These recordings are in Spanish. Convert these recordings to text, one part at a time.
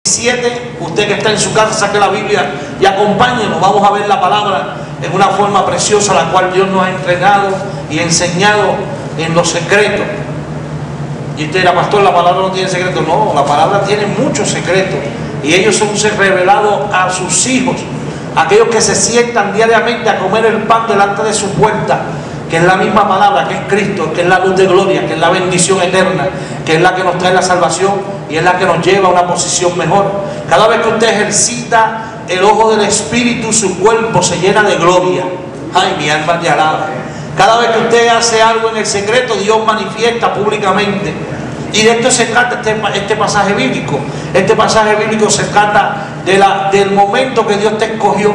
7, usted que está en su casa, saque la Biblia y acompáñenos. Vamos a ver la palabra en una forma preciosa, la cual Dios nos ha entregado y enseñado en los secretos. Y usted dirá, pastor, la palabra no tiene secreto. No, la palabra tiene muchos secretos, y ellos son revelados a sus hijos, aquellos que se sientan diariamente a comer el pan delante de su puerta, que es la misma palabra, que es Cristo, que es la luz de gloria, que es la bendición eterna, que es la que nos trae la salvación y es la que nos lleva a una posición mejor. Cada vez que usted ejercita el ojo del Espíritu, su cuerpo se llena de gloria. Ay, mi alma te alaba. Cada vez que usted hace algo en el secreto, Dios manifiesta públicamente. Y de esto se trata este pasaje bíblico. Este pasaje bíblico se trata del momento que Dios te escogió.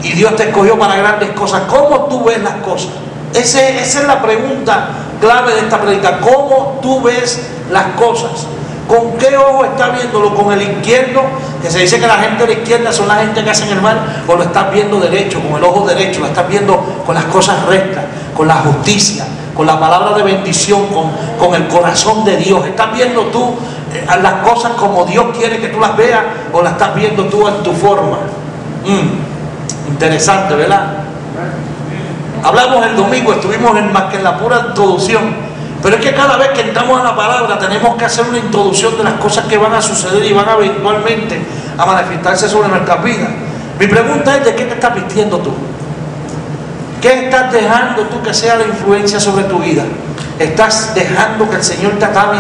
Y Dios te escogió para grandes cosas. ¿Cómo tú ves las cosas? Esa es la pregunta clave de esta predica. ¿Cómo tú ves las cosas? ¿Con qué ojo estás viéndolo? ¿Con el izquierdo? Que se dice que la gente de la izquierda son la gente que hacen el mal. ¿O lo estás viendo derecho, con el ojo derecho? Lo estás viendo con las cosas rectas, con la justicia, con la palabra de bendición, con el corazón de Dios. ¿Estás viendo tú las cosas como Dios quiere que tú las veas, o las estás viendo tú en tu forma? Interesante, ¿verdad? Hablamos el domingo, estuvimos más que en la pura introducción, pero es que cada vez que entramos a la palabra tenemos que hacer una introducción de las cosas que van a suceder y van a eventualmente a manifestarse sobre nuestras vidas. Mi pregunta es: ¿de qué te estás vistiendo tú? ¿Qué estás dejando tú que sea la influencia sobre tu vida? ¿Estás dejando que el Señor te ataque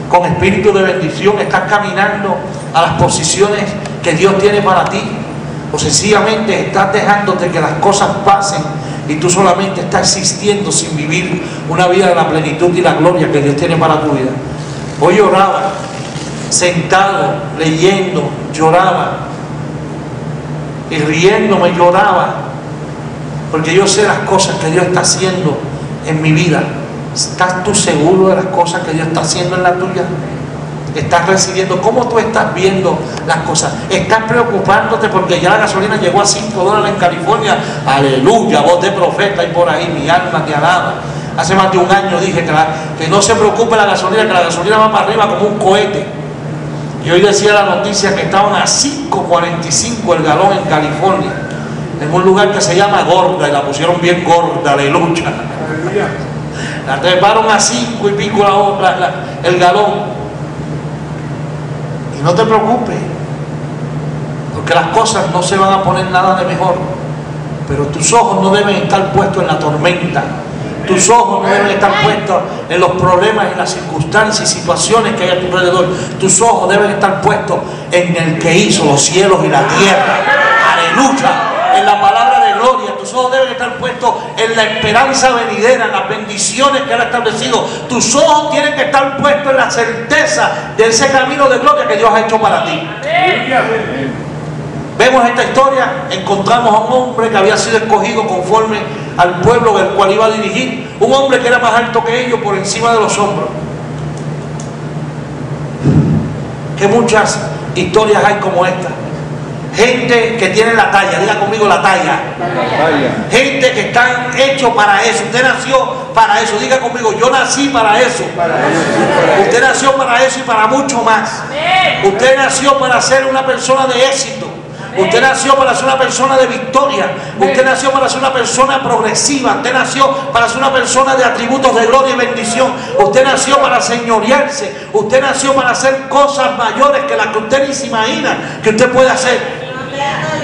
con espíritu de bendición? ¿Estás caminando a las posiciones que Dios tiene para ti? ¿O sencillamente estás dejándote que las cosas pasen y tú solamente estás existiendo sin vivir una vida de la plenitud y la gloria que Dios tiene para tu vida? Hoy lloraba, sentado, leyendo, lloraba, y riéndome lloraba, porque yo sé las cosas que Dios está haciendo en mi vida. ¿Estás tú seguro de las cosas que Dios está haciendo en la tuya? ¿Estás recibiendo? ¿Cómo tú estás viendo las cosas? ¿Estás preocupándote porque ya la gasolina llegó a $5 en California? Aleluya, voz de profeta y por ahí, mi alma te alaba. Hace más de un año dije que no se preocupe la gasolina, que la gasolina va para arriba como un cohete. Y hoy decía la noticia que estaban a $5.45 el galón en California, en un lugar que se llama Gorda, y la pusieron bien gorda, aleluya. La treparon a 5 y pico el galón. Y no te preocupes, porque las cosas no se van a poner nada de mejor, pero tus ojos no deben estar puestos en la tormenta. Tus ojos no deben estar puestos en los problemas, en las circunstancias y situaciones que hay a tu alrededor. Tus ojos deben estar puestos en el que hizo los cielos y la tierra. Aleluya. En la palabra de gloria. Tus ojos deben estar puestos en la esperanza venidera, en las bendiciones que Él ha establecido. Tus ojos tienen que estar puestos en la certeza de ese camino de gloria que Dios ha hecho para ti. Vemos esta historia, encontramos a un hombre que había sido escogido conforme al pueblo del cual iba a dirigir. Un hombre que era más alto que ellos, por encima de los hombros. Que muchas historias hay como esta. Gente que tiene la talla, diga conmigo la talla. Gente que están hechos para eso. Usted nació para eso, diga conmigo, yo nací para eso. Usted nació para eso y para mucho más. Usted nació para ser una persona de éxito. Usted nació para ser una persona de victoria. Usted nació para ser una persona progresiva. Usted nació para ser una persona de atributos de gloria y bendición. Usted nació para señorearse. Usted nació para hacer cosas mayores que las que usted ni se imagina que usted puede hacer.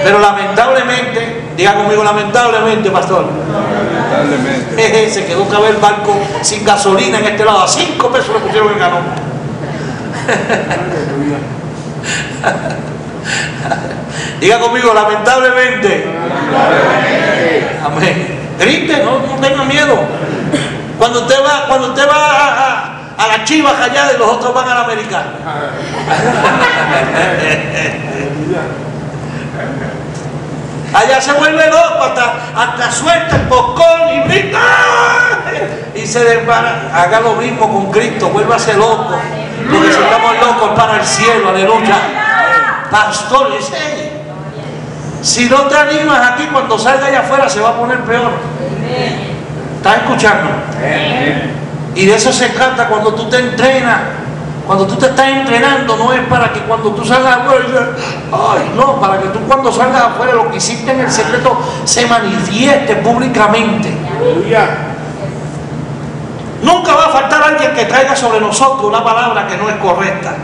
Pero lamentablemente, diga conmigo lamentablemente, pastor, lamentablemente, se quedó caber el barco sin gasolina en este lado. A 5 pesos le pusieron el galón. Diga conmigo, lamentablemente. Amén. Triste, no tenga miedo. Cuando usted va a la Chivas allá y los otros van a la Americana. Allá se vuelve loco, hasta suelta el popcorn y grita y se desbara. Haga lo mismo con Cristo, vuélvase loco. Porque si estamos locos para el cielo, aleluya. Pastor, si no te animas aquí, cuando salga allá afuera se va a poner peor. ¿Estás escuchando? Y de eso se trata cuando tú te entrenas Cuando tú te estás entrenando no es para que cuando tú salgas afuera, ay, no, para que tú cuando salgas afuera lo que hiciste en el secreto se manifieste públicamente. Nunca va a faltar alguien que traiga sobre nosotros una palabra que no es correcta.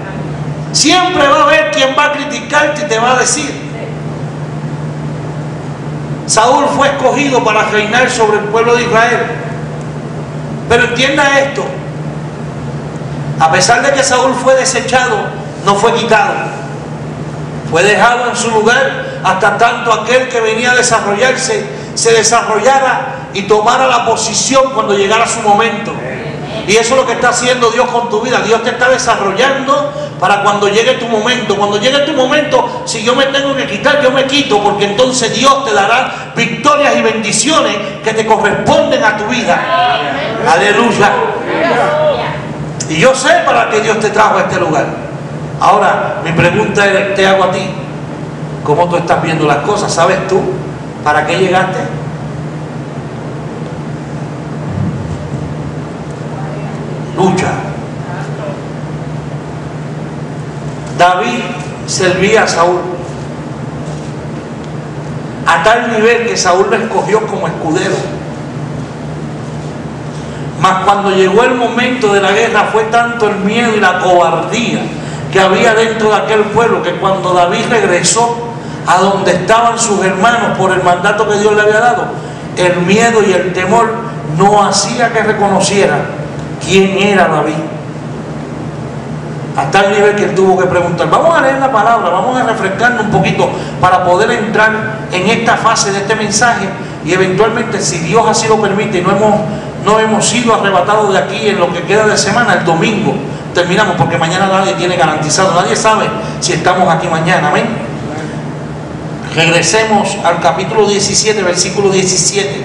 Siempre va a haber quien va a criticarte y te va a decir. Saúl fue escogido para reinar sobre el pueblo de Israel. Pero entienda esto. A pesar de que Saúl fue desechado, no fue quitado. Fue dejado en su lugar hasta tanto aquel que venía a desarrollarse se desarrollara y tomara la posición cuando llegara su momento. Y eso es lo que está haciendo Dios con tu vida. Dios te está desarrollando para cuando llegue tu momento. Cuando llegue tu momento, si yo me tengo que quitar, yo me quito, porque entonces Dios te dará victorias y bendiciones que te corresponden a tu vida. Aleluya. Y yo sé para qué Dios te trajo a este lugar. Ahora, mi pregunta te hago a ti. ¿Cómo tú estás viendo las cosas? ¿Sabes tú para qué llegaste? Lucha. David servía a Saúl a tal nivel que Saúl lo escogió como escudero. Mas cuando llegó el momento de la guerra fue tanto el miedo y la cobardía que había dentro de aquel pueblo que cuando David regresó a donde estaban sus hermanos por el mandato que Dios le había dado, el miedo y el temor no hacía que reconociera quién era David. A tal nivel que él tuvo que preguntar. Vamos a leer la palabra, vamos a refrescarnos un poquito para poder entrar en esta fase de este mensaje y eventualmente, si Dios así lo permite y no hemos sido arrebatados de aquí en lo que queda de semana, el domingo terminamos, porque mañana nadie tiene garantizado, nadie sabe si estamos aquí mañana, amén. Regresemos al capítulo 17, versículo 17.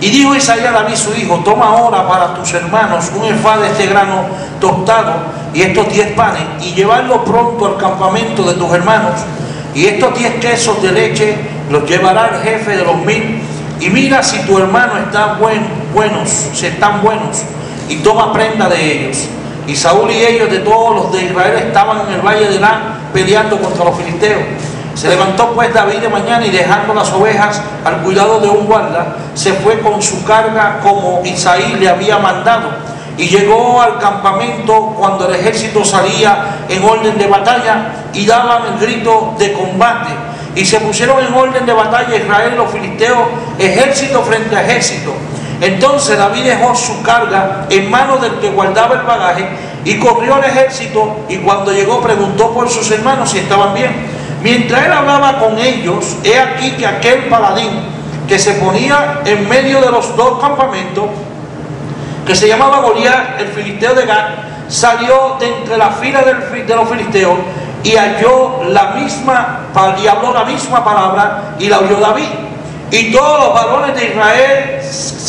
Y dijo Isaías a David su hijo: toma ahora para tus hermanos un efá de este grano tostado y estos 10 panes, y llevarlo pronto al campamento de tus hermanos, y estos 10 quesos de leche los llevará el jefe de los 1000, y mira si tu hermano está si están buenos, y toma prenda de ellos. Y Saúl y ellos de todos los de Israel estaban en el valle de Elá peleando contra los filisteos. Se levantó pues David de mañana y dejando las ovejas al cuidado de un guarda, se fue con su carga como Isaí le había mandado. Y llegó al campamento cuando el ejército salía en orden de batalla y daban el grito de combate. Y se pusieron en orden de batalla Israel y los filisteos, ejército frente a ejército. Entonces David dejó su carga en manos del que guardaba el bagaje y corrió al ejército, y cuando llegó preguntó por sus hermanos si estaban bien. Mientras él hablaba con ellos, he aquí que aquel paladín que se ponía en medio de los dos campamentos, que se llamaba Goliat, el filisteo de Gat, salió de entre la fila de los filisteos y habló la misma palabra, y la oyó David. Y todos los varones de Israel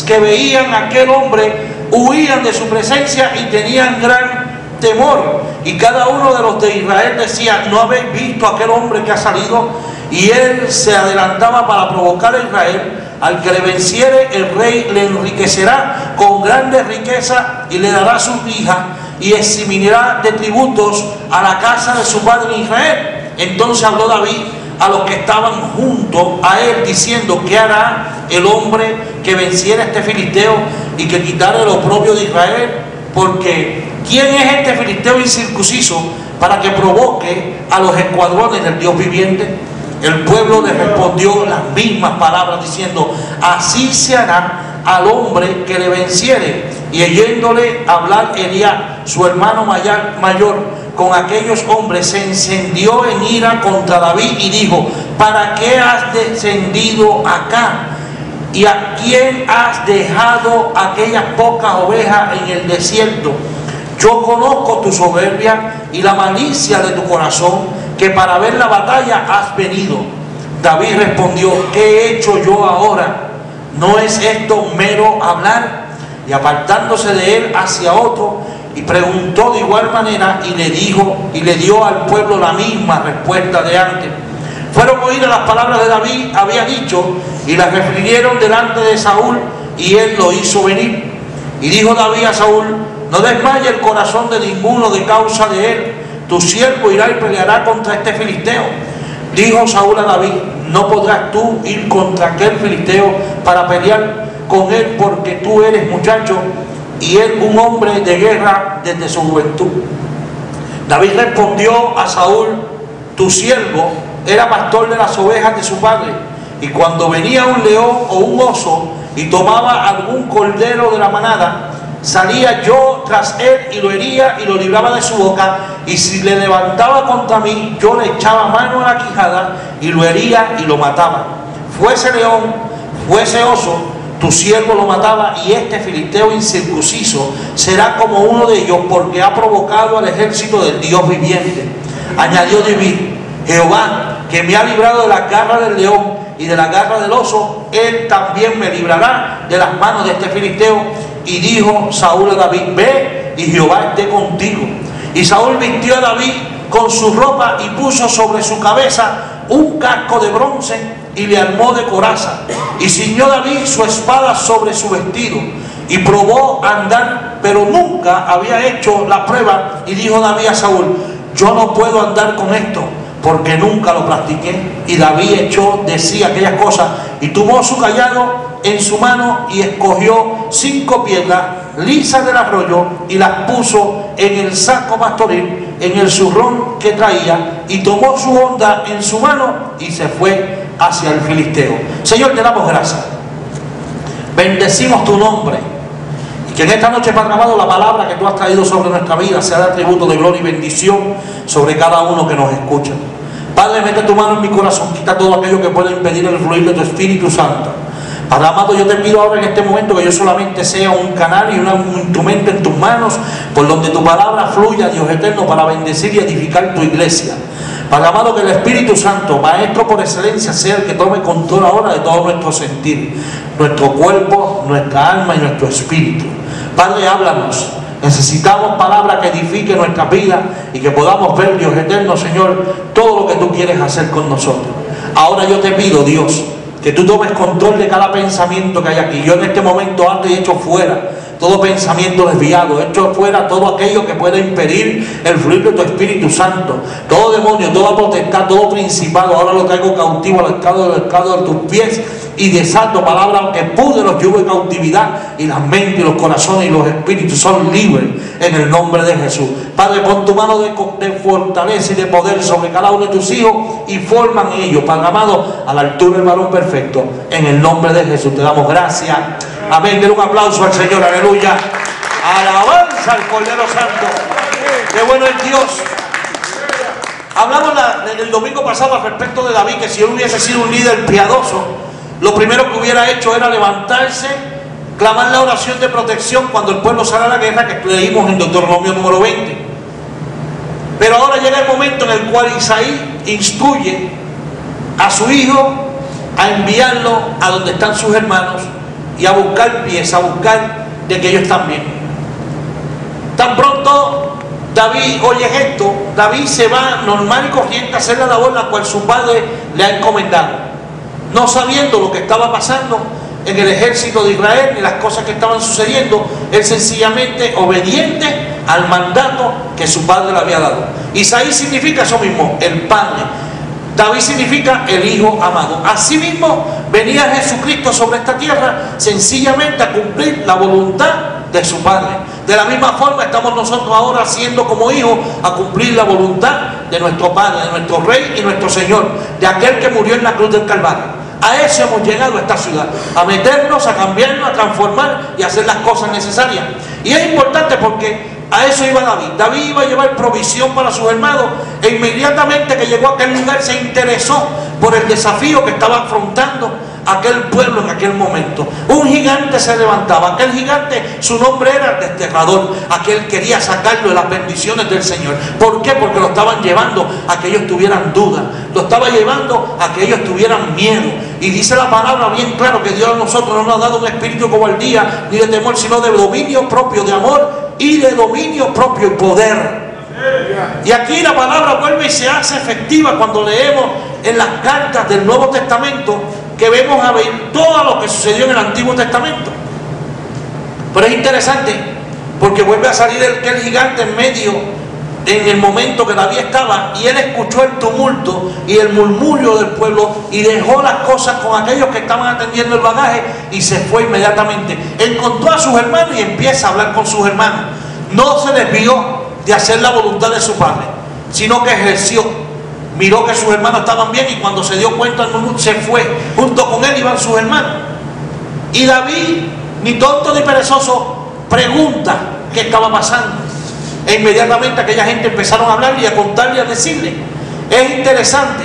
que veían a aquel hombre huían de su presencia y tenían gran temor. Y cada uno de los de Israel decía: ¿no habéis visto a aquel hombre que ha salido? Y él se adelantaba para provocar a Israel. Al que le venciere, el rey le enriquecerá con grandes riquezas y le dará sus hijas, y eximirá de tributos a la casa de su padre Israel. Entonces habló David a los que estaban junto a él, diciendo: ¿qué hará el hombre que venciera a este filisteo y que quitara el oprobio de Israel? Porque ¿quién es este filisteo incircunciso para que provoque a los escuadrones del Dios viviente? El pueblo le respondió las mismas palabras, diciendo: así se hará al hombre que le venciere. Y oyéndole hablar Eliab, su hermano mayor, con aquellos hombres, se encendió en ira contra David y dijo: ¿para qué has descendido acá? ¿Y a quién has dejado aquellas pocas ovejas en el desierto? Yo conozco tu soberbia y la malicia de tu corazón, que para ver la batalla has venido. David respondió: ¿qué he hecho yo ahora? ¿No es esto mero hablar? Y apartándose de él hacia otro, y preguntó de igual manera, y le dio al pueblo la misma respuesta de antes. Fueron oídas las palabras de David, había dicho, y las refirieron delante de Saúl, y él lo hizo venir. Y dijo David a Saúl: no desmaye el corazón de ninguno de causa de él. Tu siervo irá y peleará contra este filisteo. Dijo Saúl a David: no podrás tú ir contra aquel filisteo para pelear con él, porque tú eres muchacho y él un hombre de guerra desde su juventud. David respondió a Saúl: tu siervo era pastor de las ovejas de su padre, y cuando venía un león o un oso y tomaba algún cordero de la manada, salía yo tras él y lo hería y lo libraba de su boca, y si le levantaba contra mí, yo le echaba mano a la quijada y lo hería y lo mataba. Fuese león, fuese oso, tu siervo lo mataba, y este filisteo incircunciso será como uno de ellos, porque ha provocado al ejército del Dios viviente. Añadió David: Jehová, que me ha librado de la garra del león y de la garra del oso, él también me librará de las manos de este filisteo. Y dijo Saúl a David: ve, y Jehová esté contigo. Y Saúl vistió a David con su ropa y puso sobre su cabeza un casco de bronce y le armó de coraza, y ciñó David su espada sobre su vestido, y probó a andar, pero nunca había hecho la prueba. Y dijo David a Saúl: yo no puedo andar con esto, porque nunca lo practiqué. Y David echó de sí aquellas cosas, y tomó su cayado en su mano, y escogió 5 piedras lisas del arroyo, y las puso en el saco pastoril, en el zurrón que traía, y tomó su honda en su mano, y se fue hacia el filisteo. Señor, te damos gracias, bendecimos tu nombre, y que en esta noche, Padre amado, la palabra que tú has traído sobre nuestra vida sea de atributo de gloria y bendición sobre cada uno que nos escucha. Padre, mete tu mano en mi corazón, quita todo aquello que pueda impedir el fluir de tu Espíritu Santo. Padre amado, yo te pido ahora en este momento que yo solamente sea un canal y un instrumento en tus manos, por donde tu palabra fluya, Dios eterno, para bendecir y edificar tu iglesia. Padre amado, que el Espíritu Santo, Maestro por excelencia, sea el que tome control ahora de todo nuestro sentir, nuestro cuerpo, nuestra alma y nuestro espíritu. Padre, háblanos. Necesitamos palabras que edifiquen nuestra vida y que podamos ver, Dios eterno, Señor, todo lo que tú quieres hacer con nosotros. Ahora yo te pido, Dios, que tú tomes control de cada pensamiento que hay aquí. Yo en este momento ando y echo fuera todo pensamiento desviado, echo fuera todo aquello que pueda impedir el fluir de tu Espíritu Santo. Todo demonio, toda potestad, todo principado, ahora lo traigo cautivo al estrado de tus pies, y desato palabra que pude los yugos de cautividad, y las mentes y los corazones y los espíritus son libres en el nombre de Jesús. Padre, pon tu mano de fortaleza y de poder sobre cada uno de tus hijos, y forman ellos, Padre amado, a la altura del varón perfecto, en el nombre de Jesús. Te damos gracias. Amén. Den un aplauso al Señor. Aleluya. Alabanza al Cordero Santo. Qué bueno es Dios. Hablamos el domingo pasado al respecto de David, que si él hubiese sido un líder piadoso, lo primero que hubiera hecho era levantarse, clamar la oración de protección cuando el pueblo sale a la guerra, que leímos en Deuteronomio número 20. Pero ahora llega el momento en el cual Isaí instruye a su hijo a enviarlo a donde están sus hermanos y a buscar pies, a buscar de que ellos están bien. Tan pronto David oye esto, David se va normal y corriente a hacer la labor la cual su padre le ha encomendado, no sabiendo lo que estaba pasando en el ejército de Israel y las cosas que estaban sucediendo. Él sencillamente obediente al mandato que su padre le había dado. Isaí significa eso mismo, el padre. David significa el hijo amado. Asimismo venía Jesucristo sobre esta tierra sencillamente a cumplir la voluntad de su padre. De la misma forma estamos nosotros ahora siendo como hijos a cumplir la voluntad de nuestro Padre, de nuestro Rey y nuestro Señor, de aquel que murió en la cruz del Calvario. A eso hemos llegado a esta ciudad, a meternos, a cambiarnos, a transformar y a hacer las cosas necesarias. Y es importante porque a eso iba David. David iba a llevar provisión para sus hermanos, e inmediatamente que llegó a aquel lugar se interesó por el desafío que estaba afrontando aquel pueblo en aquel momento. Un gigante se levantaba. Aquel gigante, su nombre era el desterrador. Aquel quería sacarlo de las bendiciones del Señor. ¿Por qué? Porque lo estaban llevando a que ellos tuvieran dudas, lo estaba llevando a que ellos tuvieran miedo. Y dice la palabra bien claro que Dios a nosotros no nos ha dado un espíritu de cobardía ni de temor, sino de dominio propio, de amor y de dominio propio y poder. Y aquí la palabra vuelve y se hace efectiva cuando leemos en las cartas del Nuevo Testamento, que vemos a ver todo lo que sucedió en el Antiguo Testamento. Pero es interesante porque vuelve a salir aquel gigante en medio, en el momento que David estaba, y él escuchó el tumulto y el murmullo del pueblo y dejó las cosas con aquellos que estaban atendiendo el bagaje y se fue inmediatamente. Encontró a sus hermanos y empieza a hablar con sus hermanos. No se desvió de hacer la voluntad de su padre, sino que ejerció. Miró que sus hermanos estaban bien y cuando se dio cuenta se fue. Junto con él iban sus hermanos. Y David, ni tonto ni perezoso, pregunta qué estaba pasando. E inmediatamente aquella gente empezaron a hablarle y a contarle y a decirle. Es interesante,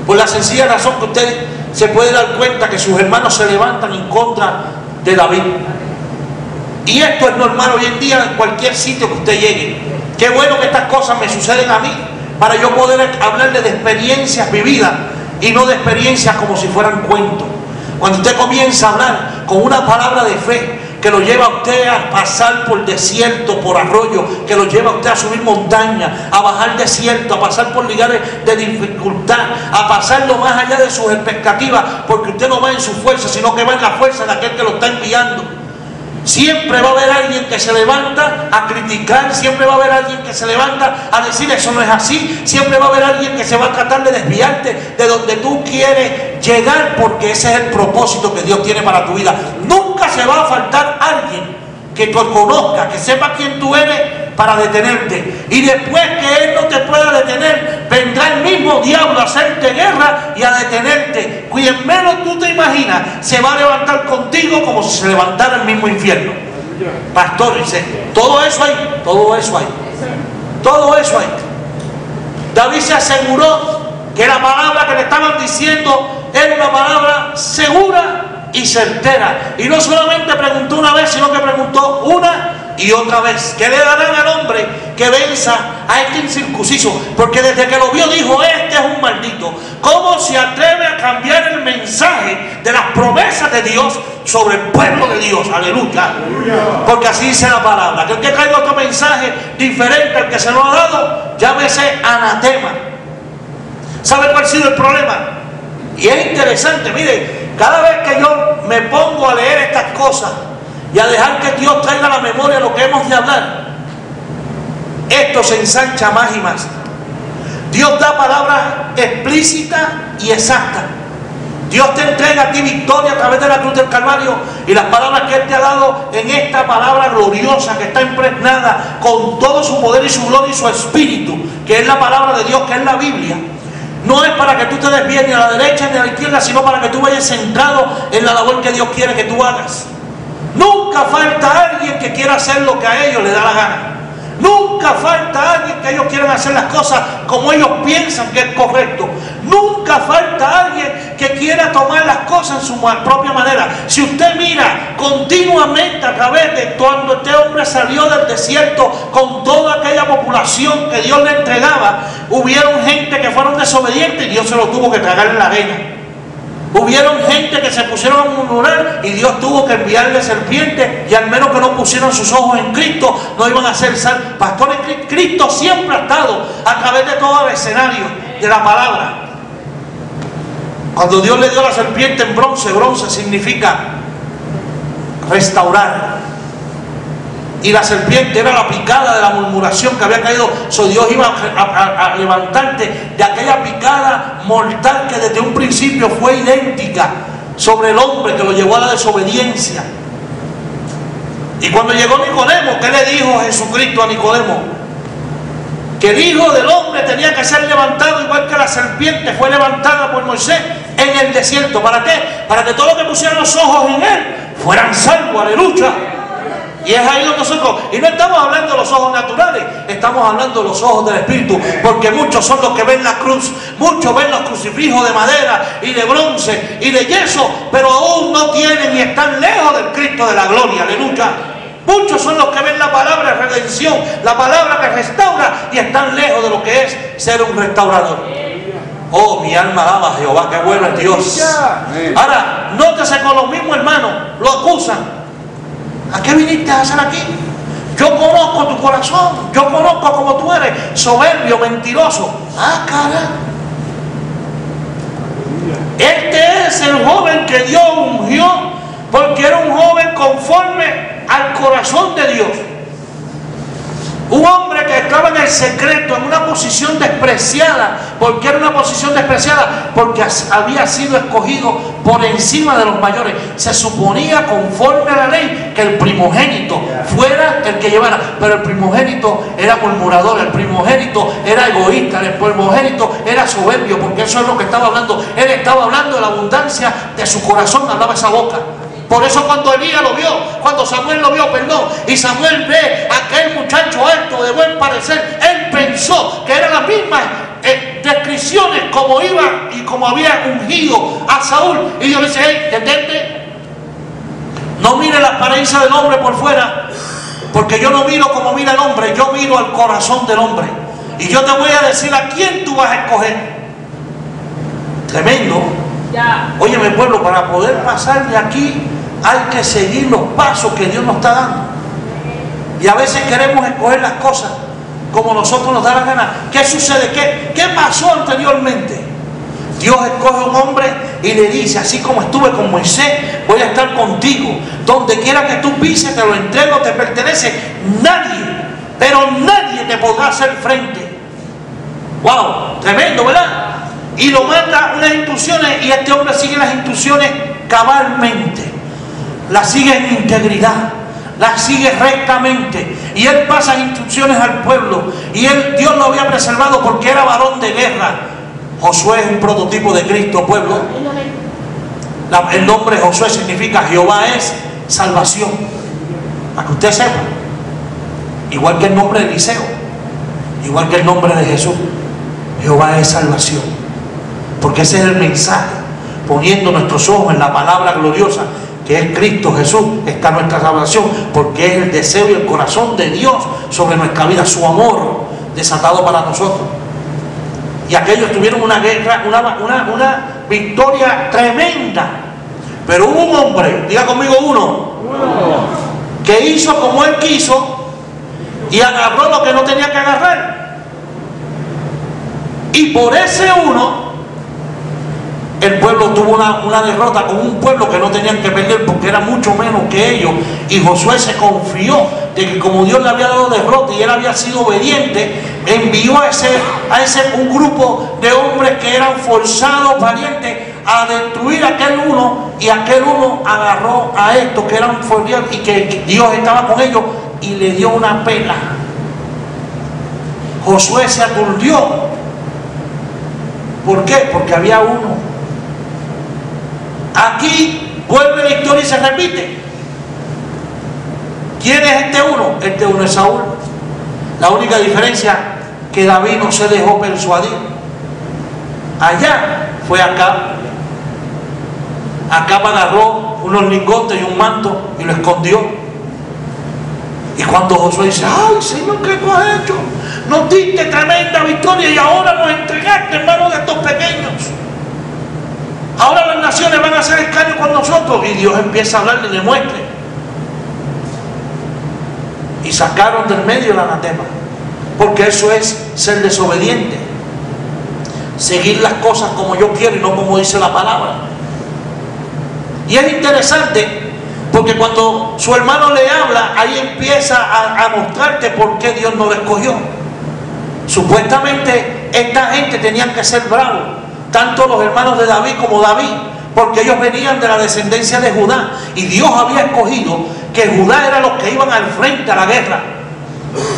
por la sencilla razón que usted se puede dar cuenta que sus hermanos se levantan en contra de David. Y esto es normal hoy en día en cualquier sitio que usted llegue. Qué bueno que estas cosas me suceden a mí, para yo poder hablarle de experiencias vividas y no de experiencias como si fueran cuentos. Cuando usted comienza a hablar con una palabra de fe que lo lleva a usted a pasar por desierto, por arroyo, que lo lleva a usted a subir montaña, a bajar desierto, a pasar por lugares de dificultad, a pasarlo más allá de sus expectativas, porque usted no va en su fuerza, sino que va en la fuerza de aquel que lo está enviando. Siempre va a haber alguien que se levanta a criticar, siempre va a haber alguien que se levanta a decir eso no es así, siempre va a haber alguien que se va a tratar de desviarte de donde tú quieres llegar, porque ese es el propósito que Dios tiene para tu vida. Nunca se va a faltar alguien que tú conozcas, que sepa quién tú eres para detenerte. Y después que Él no te pueda detener, vendrá el mismo diablo a hacerte guerra y a detenerte. Quien menos tú te imaginas se va a levantar contigo como si se levantara el mismo infierno. Pastor, dice, todo eso hay, todo eso hay, todo eso hay. David se aseguró que la palabra que le estaban diciendo era una palabra segura y certera. Y no solamente preguntó una vez, sino que preguntó una y otra vez. ¿Qué le darán al hombre que venza a este incircunciso? Porque desde que lo vio dijo, este es un maldito. ¿Cómo se atreve a cambiar el mensaje de las promesas de Dios sobre el pueblo de Dios? Aleluya. Porque así dice la palabra, que el que traiga otro mensaje diferente al que se nos ha dado, llámese anatema. ¿Sabe cuál ha sido el problema? Y es interesante, mire, cada vez que yo me pongo a leer estas cosas y a dejar que Dios traiga a la memoria lo que hemos de hablar, esto se ensancha más y más. Dios da palabras explícitas y exactas. Dios te entrega a ti victoria a través de la cruz del Calvario, y las palabras que Él te ha dado en esta palabra gloriosa que está impregnada con todo su poder y su gloria y su espíritu, que es la palabra de Dios, que es la Biblia. No es para que tú te desvíes ni a la derecha ni a la izquierda, sino para que tú vayas centrado en la labor que Dios quiere que tú hagas. Nunca falta alguien que quiera hacer lo que a ellos les da la gana. Nunca falta alguien que ellos quieran hacer las cosas como ellos piensan que es correcto. Nunca falta alguien que quiera tomar las cosas en su propia manera. Si usted mira continuamente a través de cuando este hombre salió del desierto con toda aquella población que Dios le entregaba, hubieron gente que fueron desobedientes y Dios se lo tuvo que tragar en la arena. Hubieron gente que se pusieron a murmurar y Dios tuvo que enviarle serpientes, y al menos que no pusieran sus ojos en Cristo, no iban a ser salvos. Pastores, Cristo siempre ha estado a través de todo el escenario de la palabra. Cuando Dios le dio la serpiente en bronce, bronce significa restaurar. Y la serpiente era la picada de la murmuración que había caído. Dios iba a levantarte de aquella picada mortal que desde un principio fue idéntica sobre el hombre, que lo llevó a la desobediencia. Y cuando llegó Nicodemo, ¿qué le dijo Jesucristo a Nicodemo? Que el Hijo del Hombre tenía que ser levantado igual que la serpiente fue levantada por Moisés en el desierto. ¿Para qué? Para que todos los que pusieran los ojos en Él fueran salvos. Aleluya. Y es ahí donde nosotros, y no estamos hablando de los ojos naturales, estamos hablando de los ojos del Espíritu, porque muchos son los que ven la cruz, muchos ven los crucifijos de madera y de bronce y de yeso, pero aún no tienen y están lejos del Cristo de la gloria. Aleluya. Muchos son los que ven la palabra de redención, la palabra que restaura, y están lejos de lo que es ser un restaurador. Oh, mi alma alaba a Jehová, qué bueno es Dios. Ahora, nótese con los mismos hermanos, lo acusan. ¿A qué viniste a hacer aquí? Yo conozco tu corazón, yo conozco cómo tú eres, soberbio, mentiroso. Ah, caray. Este es el joven que Dios ungió, porque era un joven conforme al corazón de Dios. Un hombre que estaba en el secreto, en una posición despreciada. ¿Por qué era una posición despreciada? Porque había sido escogido por encima de los mayores. Se suponía, conforme a la ley, que el primogénito fuera el que llevara. Pero el primogénito era murmurador, el primogénito era egoísta, el primogénito era soberbio, porque eso es lo que estaba hablando. Él estaba hablando de la abundancia de su corazón, hablaba esa boca. Por eso cuando Elías lo vio, cuando Samuel lo vio, perdón, y Samuel ve a aquel muchacho alto de buen parecer, él pensó que eran las mismas descripciones como iba y como había ungido a Saúl. Y Dios dice: hey, detente, no mire la apariencia del hombre por fuera, porque yo no miro como mira el hombre, yo miro al corazón del hombre. Y yo te voy a decir a quién tú vas a escoger. Tremendo. Óyeme, pueblo, para poder pasar de aquí hay que seguir los pasos que Dios nos está dando. Y a veces queremos escoger las cosas como nosotros nos da la gana. ¿Qué sucede? ¿Qué pasó anteriormente? Dios escoge a un hombre y le dice: así como estuve con Moisés, voy a estar contigo. Donde quiera que tú pises, te lo entrego, te pertenece. Nadie, pero nadie te podrá hacer frente. ¡Wow! Tremendo, ¿verdad? Y lo manda unas instrucciones, y este hombre sigue las instrucciones cabalmente, las sigue en integridad, las sigue rectamente, y él pasa instrucciones al pueblo. Y Dios lo había preservado porque era varón de guerra. Josué es un prototipo de Cristo, pueblo. El nombre Josué significa Jehová es salvación, para que usted sepa. Igual que el nombre de Eliseo, igual que el nombre de Jesús. Jehová es salvación, porque ese es el mensaje. Poniendo nuestros ojos en la palabra gloriosa que es Cristo Jesús, está nuestra salvación, porque es el deseo y el corazón de Dios sobre nuestra vida, su amor desatado para nosotros. Y aquellos tuvieron una guerra, una victoria tremenda. Pero hubo un hombre, diga conmigo uno, que hizo como él quiso y agarró lo que no tenía que agarrar. Y por ese uno, el pueblo tuvo una derrota con un pueblo que no tenían que perder, porque era mucho menos que ellos. Y Josué se confió de que como Dios le había dado derrota y él había sido obediente, envió a un grupo de hombres que eran forzados, valientes, a destruir a aquel uno. Y aquel uno agarró a estos que eran forzados y que Dios estaba con ellos, y le dio una pela. Josué se aturdió. ¿Por qué? Porque había uno. Aquí vuelve la historia y se repite. ¿Quién es este uno? Este uno es Saúl. La única diferencia, que David no se dejó persuadir. Allá fue Acab. Acab agarró unos lingotes y un manto y lo escondió. Y cuando Josué dice: ay Señor, ¿qué tú has hecho? Nos diste tremenda victoria y ahora nos entregaste en manos de estos pequeños. Ahora las naciones van a hacer escarnio con nosotros. Y Dios empieza a hablarle y le muestre. Y sacaron del medio el anatema, porque eso es ser desobediente, seguir las cosas como yo quiero y no como dice la palabra. Y es interesante, porque cuando su hermano le habla, ahí empieza a mostrarte por qué Dios no lo escogió. Supuestamente esta gente tenían que ser bravos, tanto los hermanos de David como David, porque ellos venían de la descendencia de Judá, y Dios había escogido que Judá era los que iban al frente a la guerra.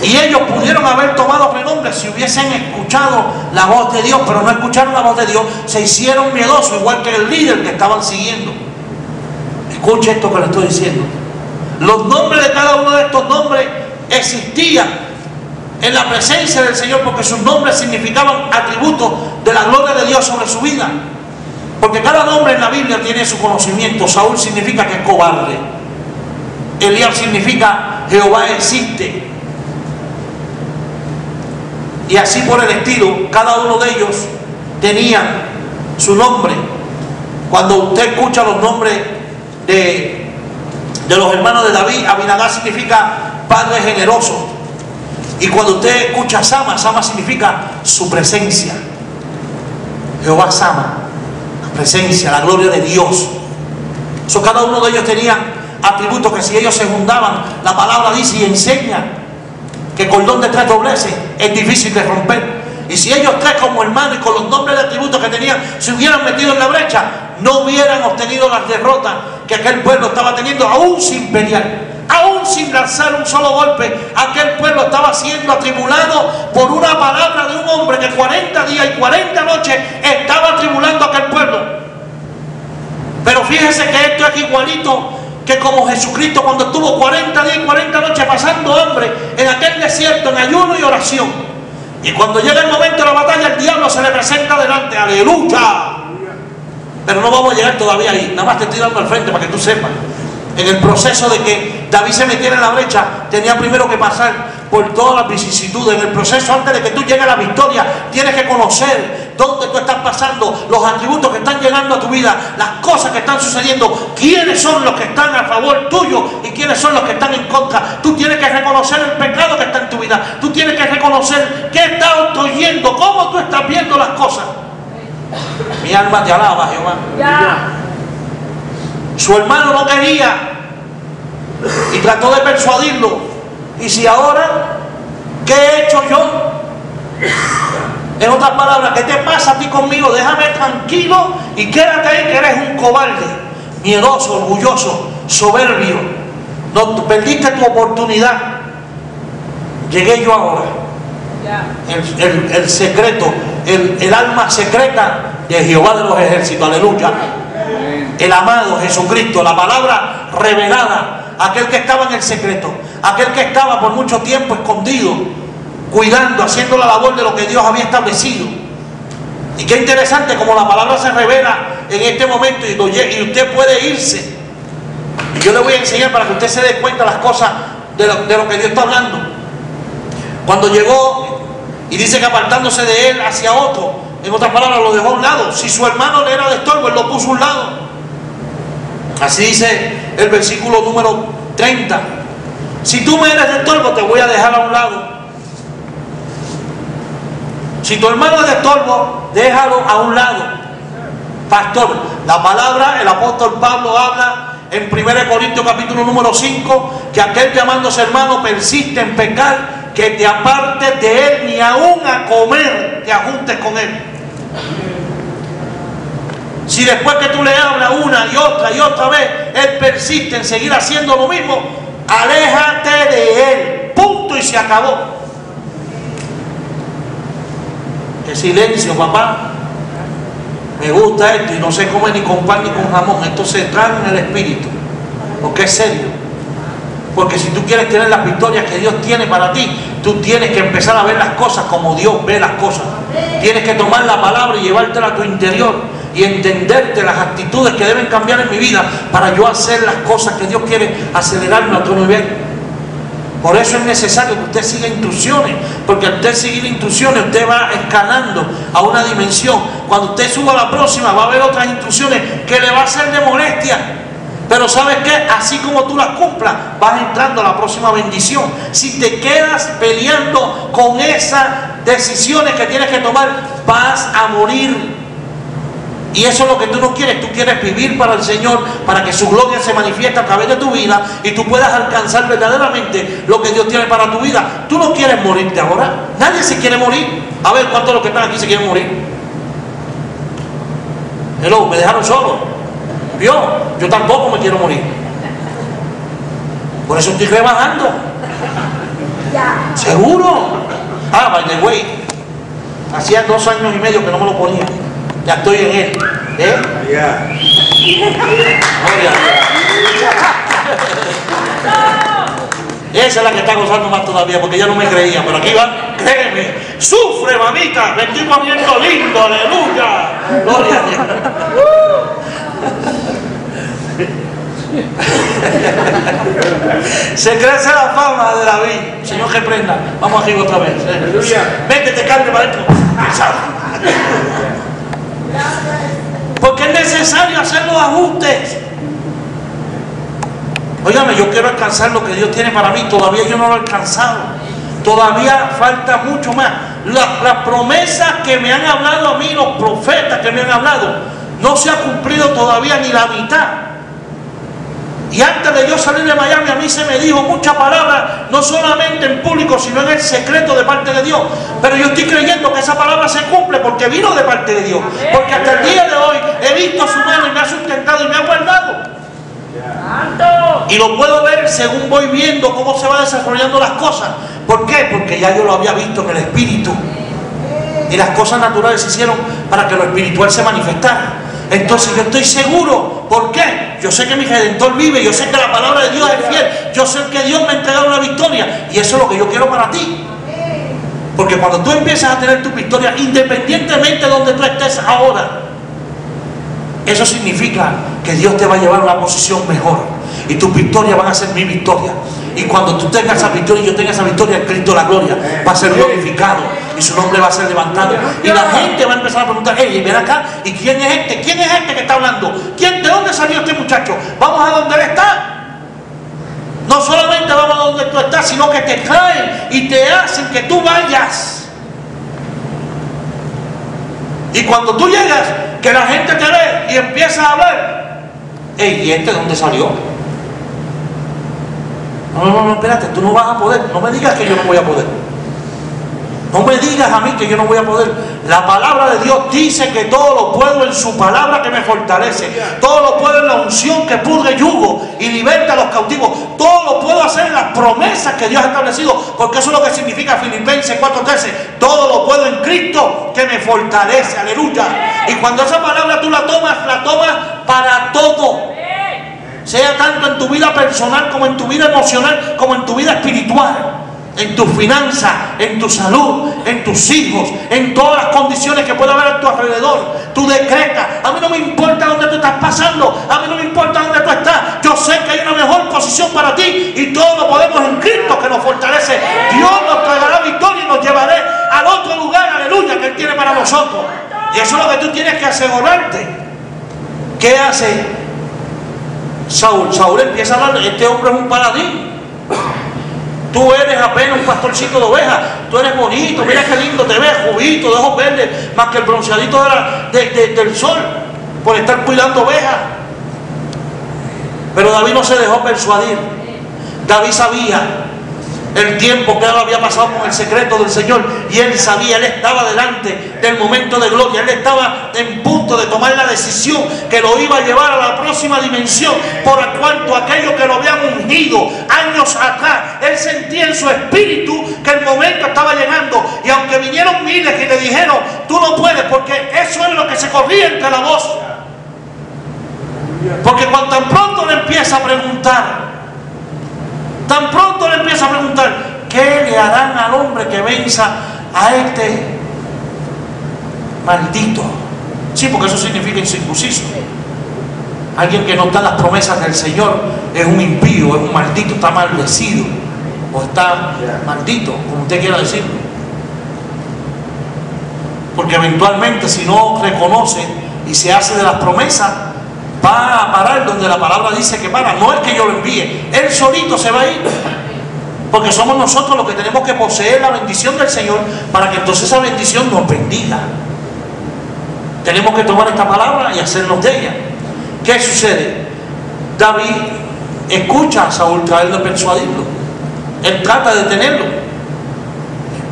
Y ellos pudieron haber tomado renombre si hubiesen escuchado la voz de Dios, pero no escucharon la voz de Dios, se hicieron miedosos, igual que el líder que estaban siguiendo. Escuche esto que le estoy diciendo. Los nombres de cada uno de estos nombres existían en la presencia del Señor, porque sus nombres significaban atributos de la gloria de Dios sobre su vida. Porque cada nombre en la Biblia tiene su conocimiento. Saúl significa que es cobarde. Eliab significa Jehová existe. Y así por el estilo, cada uno de ellos tenía su nombre. Cuando usted escucha los nombres de los hermanos de David, Abinadab significa padre generoso. Y cuando usted escucha Sama, Sama significa su presencia. Jehová Sama, la presencia, la gloria de Dios. Cada uno de ellos tenía atributos que si ellos se juntaban, la palabra dice y enseña que cordón de tres dobleces es difícil de romper. Y si ellos tres como hermanos y con los nombres de atributos que tenían se hubieran metido en la brecha, no hubieran obtenido las derrotas que aquel pueblo estaba teniendo, aún sin pelear, aún sin lanzar un solo golpe. Aquel pueblo estaba siendo atribulado por una palabra de un hombre que 40 días y 40 noches estaba atribulando a aquel pueblo. Pero fíjense que esto es igualito que como Jesucristo cuando estuvo 40 días y 40 noches pasando hambre en aquel desierto en ayuno y oración. Y cuando llega el momento de la batalla, el diablo se le presenta delante. ¡Aleluya! Pero no vamos a llegar todavía ahí. Nada más te estoy dando al frente para que tú sepas. En el proceso de que David se metiera en la brecha, tenía primero que pasar por todas las vicisitudes. En el proceso, antes de que tú llegues a la victoria, tienes que conocer dónde tú estás pasando, los atributos que están llegando a tu vida, las cosas que están sucediendo, quiénes son los que están a favor tuyo y quiénes son los que están en contra. Tú tienes que reconocer el pecado que está en tu vida. Tú tienes que reconocer qué estás oyendo, cómo tú estás viendo las cosas. Mi alma te alaba, Jehová. Ya. Su hermano no quería y trató de persuadirlo. Y si ahora, ¿qué he hecho yo? En otras palabras, ¿qué te pasa a ti conmigo? Déjame tranquilo y quédate ahí, que eres un cobarde, miedoso, orgulloso, soberbio. No, perdiste tu oportunidad. Llegué yo ahora. El secreto, el alma secreta de Jehová de los ejércitos. Aleluya. El amado Jesucristo, la palabra revelada, aquel que estaba en el secreto, aquel que estaba por mucho tiempo escondido, cuidando, haciendo la labor de lo que Dios había establecido. Y qué interesante como la palabra se revela en este momento y usted puede irse. Y yo le voy a enseñar para que usted se dé cuenta de las cosas de lo que Dios está hablando. Cuando llegó y dice que apartándose de él hacia otro, en otras palabras lo dejó a un lado. Si su hermano le era de estorbo, él lo puso a un lado. Así dice el versículo número 30. Si tú me eres de estorbo, te voy a dejar a un lado. Si tu hermano es de estorbo, déjalo a un lado. Pastor, la palabra, el apóstol Pablo habla en 1 Corintios capítulo número 5, que aquel llamándose hermano persiste en pecar, que te apartes de él, ni aún a comer te ajuntes con él. Si después que tú le hablas una y otra vez, él persiste en seguir haciendo lo mismo, aléjate de él. Punto y se acabó. Qué silencio, papá. Me gusta esto y no se come ni con pan ni con jamón. Esto se traga en el espíritu. Porque es serio. Porque si tú quieres tener las victorias que Dios tiene para ti, tú tienes que empezar a ver las cosas como Dios ve las cosas. Tienes que tomar la palabra y llevártela a tu interior y entenderte las actitudes que deben cambiar en mi vida para yo hacer las cosas que Dios quiere acelerarme a otro nivel. Por eso es necesario que usted siga instrucciones, porque al usted seguir instrucciones usted va escalando a una dimensión. Cuando usted suba a la próxima va a haber otras instrucciones que le va a ser de molestia. Pero ¿sabes qué? Así como tú las cumplas, vas entrando a la próxima bendición. Si te quedas peleando con esas decisiones que tienes que tomar, vas a morir. Y eso es lo que tú no quieres. Tú quieres vivir para el Señor, para que su gloria se manifieste a través de tu vida y tú puedas alcanzar verdaderamente lo que Dios tiene para tu vida. Tú no quieres morirte ahora. Nadie se quiere morir. A ver, ¿cuántos de los que están aquí se quieren morir? Hello, me dejaron solo. ¿Vio? Yo tampoco me quiero morir. Por eso estoy rebajando. ¿Seguro? Ah, by the way, hacía 2 años y medio que no me lo ponía. Ya estoy en él. Gloria a Dios. Esa es la que está gozando más todavía, porque ya no me creía. Pero aquí va, créeme. Sufre, mamita. Me estoy poniendo lindo. Aleluya. Gloria a Dios. Se crece la fama de David. Señor, que prenda. Vamos arriba otra vez. Métete carne para adentro. Porque es necesario hacer los ajustes. Óigame, yo quiero alcanzar lo que Dios tiene para mí. Todavía yo no lo he alcanzado. Todavía falta mucho más. Las promesas que me han hablado a mí, los profetas que me han hablado, no se ha cumplido todavía ni la mitad. Y antes de yo salir de Miami, a mí se me dijo muchas palabras, no solamente en público, sino en el secreto de parte de Dios. Pero yo estoy creyendo que esa palabra se cumple porque vino de parte de Dios. Porque hasta el día de hoy he visto su mano y me ha sustentado y me ha guardado. Y lo puedo ver según voy viendo cómo se van desarrollando las cosas. ¿Por qué? Porque ya yo lo había visto en el Espíritu. Y las cosas naturales se hicieron para que lo espiritual se manifestara. Entonces yo estoy seguro. ¿Por qué? Yo sé que mi Redentor vive, yo sé que la palabra de Dios es fiel, yo sé que Dios me ha entregado una victoria, y eso es lo que yo quiero para ti. Porque cuando tú empiezas a tener tu victoria, independientemente de donde tú estés ahora, eso significa que Dios te va a llevar a una posición mejor, y tus victorias van a ser mi victoria. Y cuando tú tengas esa victoria y yo tenga esa victoria, Cristo la gloria va a ser glorificado y su nombre va a ser levantado. Y la gente va a empezar a preguntar: hey, ven acá, ¿y quién es este? ¿Quién es este que está hablando? ¿De dónde salió este muchacho? Vamos a donde él está. No solamente vamos a donde tú estás, sino que te traen y te hacen que tú vayas. Y cuando tú llegas, que la gente te ve y empieza a hablar: hey, ¿y este dónde salió? No, espérate, tú no vas a poder. No me digas que yo no voy a poder. No me digas a mí que yo no voy a poder. La palabra de Dios dice que todo lo puedo en su palabra que me fortalece. Todo lo puedo en la unción que pudre yugo y liberta a los cautivos. Todo lo puedo hacer en las promesas que Dios ha establecido, porque eso es lo que significa Filipenses 4:13. Todo lo puedo en Cristo que me fortalece. Aleluya. Y cuando esa palabra tú la tomas para todo. Sea tanto en tu vida personal, como en tu vida emocional, como en tu vida espiritual, en tus finanzas, en tu salud, en tus hijos, en todas las condiciones que pueda haber a tu alrededor. Tú decretas: a mí no me importa dónde tú estás pasando, a mí no me importa dónde tú estás, yo sé que hay una mejor posición para ti, y todo lo podemos en Cristo que nos fortalece. Dios nos traerá victoria y nos llevará al otro lugar, aleluya, que Él tiene para nosotros. Y eso es lo que tú tienes que asegurarte. ¿Qué hace Saúl? Saúl empieza a hablar: este hombre es un paladín. Tú eres apenas un pastorcito de ovejas. Tú eres bonito, mira qué lindo te ves, jubito, de ojos verdes, más que el bronceadito del sol, por estar cuidando ovejas. Pero David no se dejó persuadir. David sabía el tiempo que él había pasado con el secreto del Señor, y él sabía, él estaba delante del momento de gloria, él estaba en punto de tomar la decisión que lo iba a llevar a la próxima dimensión, por cuanto aquello que lo habían ungido años atrás, él sentía en su espíritu que el momento estaba llegando. Y aunque vinieron miles y le dijeron: tú no puedes, porque eso es lo que se corría entre la voz. Porque cuando tan pronto le empieza a preguntar, ¿qué le harán al hombre que venza a este maldito? Sí, porque eso significa incircunciso. Alguien que no está en las promesas del Señor es un impío, es un maldito, está maldecido, o está maldito, como usted quiera decirlo. Porque eventualmente, si no reconoce y se hace de las promesas, va a parar donde la palabra dice que para. No es que yo lo envíe, él solito se va a ir. Porque somos nosotros los que tenemos que poseer la bendición del Señor, para que entonces esa bendición nos bendiga. Tenemos que tomar esta palabra y hacernos de ella. ¿Qué sucede? David escucha a Saúl tratar de persuadirlo. Él trata de detenerlo.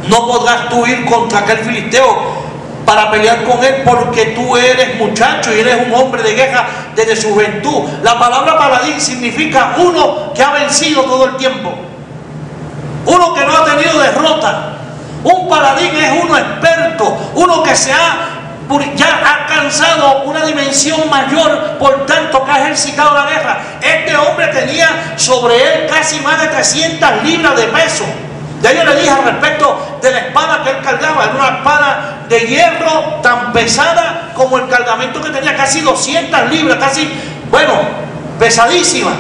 No podrás tú ir contra aquel filisteo para pelear con él, porque tú eres muchacho y eres un hombre de guerra desde su juventud. La palabra paladín significa uno que ha vencido todo el tiempo, uno que no ha tenido derrota. Un paladín es uno experto, uno que ya ha alcanzado una dimensión mayor, por tanto que ha ejercitado la guerra. Este hombre tenía sobre él casi más de 300 libras de peso. Ya yo le dije al respecto de la espada que él cargaba. Era una espada de hierro tan pesada como el cargamento que tenía, casi 200 libras, pesadísima.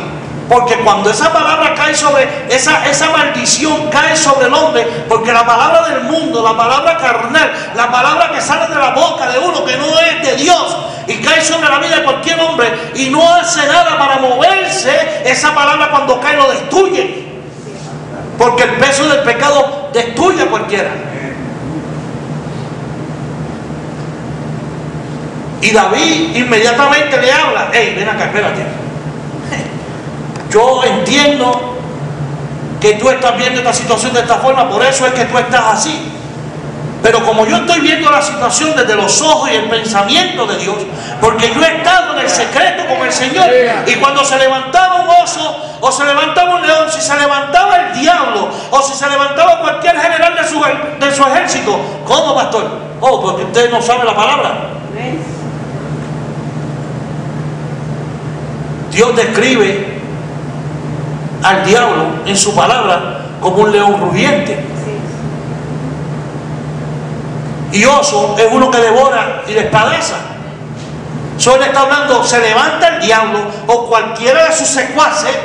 Porque cuando esa palabra cae sobre, esa maldición cae sobre el hombre, porque la palabra del mundo, la palabra carnal, la palabra que sale de la boca de uno que no es de Dios, y cae sobre la vida de cualquier hombre y no hace nada para moverse, esa palabra cuando cae lo destruye. Porque el peso del pecado destruye a cualquiera. Y David inmediatamente le habla: hey, ven acá, espérate. Yo entiendo que tú estás viendo esta situación de esta forma, por eso es que tú estás así. Pero como yo estoy viendo la situación desde los ojos y el pensamiento de Dios, porque yo he estado en el secreto con el Señor, y cuando se levantaba un oso, o se levantaba un león, si se levantaba el diablo, o si se levantaba cualquier general de su ejército, ¿cómo, pastor? Oh, porque usted no sabe la palabra. Dios describe al diablo en su palabra como un león rugiente. Y oso es uno que devora y despedaza. Solo está hablando, se levanta el diablo o cualquiera de sus secuaces.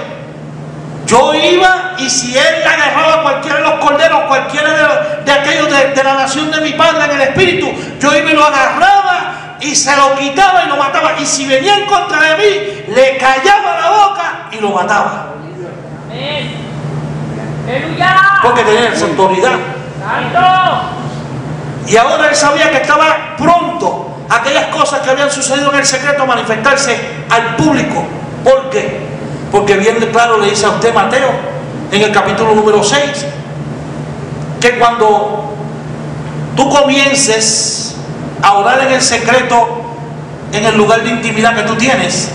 Yo iba, y si él agarraba a cualquiera de los corderos, cualquiera de aquellos de la nación de mi padre en el espíritu, yo iba y lo agarraba y se lo quitaba y lo mataba. Y si venía en contra de mí, le callaba la boca y lo mataba. Porque tenía esa autoridad. Y ahora él sabía que estaba pronto aquellas cosas que habían sucedido en el secreto a manifestarse al público. ¿Por qué? Porque bien claro le dice a usted Mateo en el capítulo número 6 que cuando tú comiences a orar en el secreto, en el lugar de intimidad que tú tienes,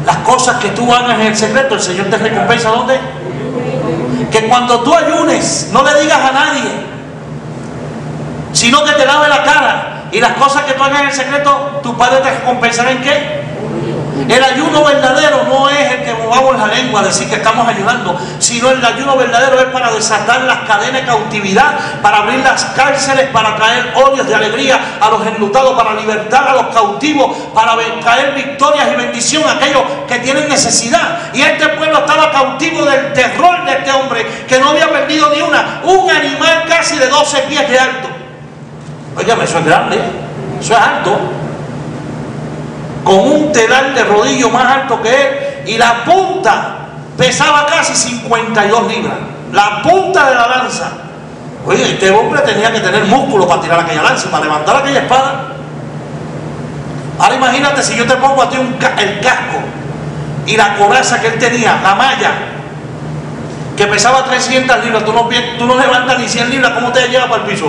las cosas que tú hagas en el secreto, el Señor te recompensa. ¿Dónde? Que cuando tú ayunes, no le digas a nadie, sino que te lave la cara, y las cosas que tú hagas en el secreto, tu Padre te recompensará. ¿En qué? El ayuno verdadero no es el que movamos la lengua, decir que estamos ayunando, sino el ayuno verdadero es para desatar las cadenas de cautividad, para abrir las cárceles, para traer odios de alegría a los enlutados, para libertar a los cautivos, para traer victorias y bendición a aquellos que tienen necesidad. Y este pueblo estaba cautivo del terror de este hombre, que no había perdido ni una. Un animal casi de 12 pies de alto. Óigame, eso es grande, eso es alto, con un telar de rodillo más alto que él, y la punta pesaba casi 52 libras, la punta de la lanza. Oye, este hombre tenía que tener músculo para tirar aquella lanza, para levantar aquella espada. Ahora imagínate si yo te pongo a ti el casco y la coraza que él tenía, la malla, que pesaba 300 libras, tú no levantas ni 100 libras, ¿cómo te lleva para el piso?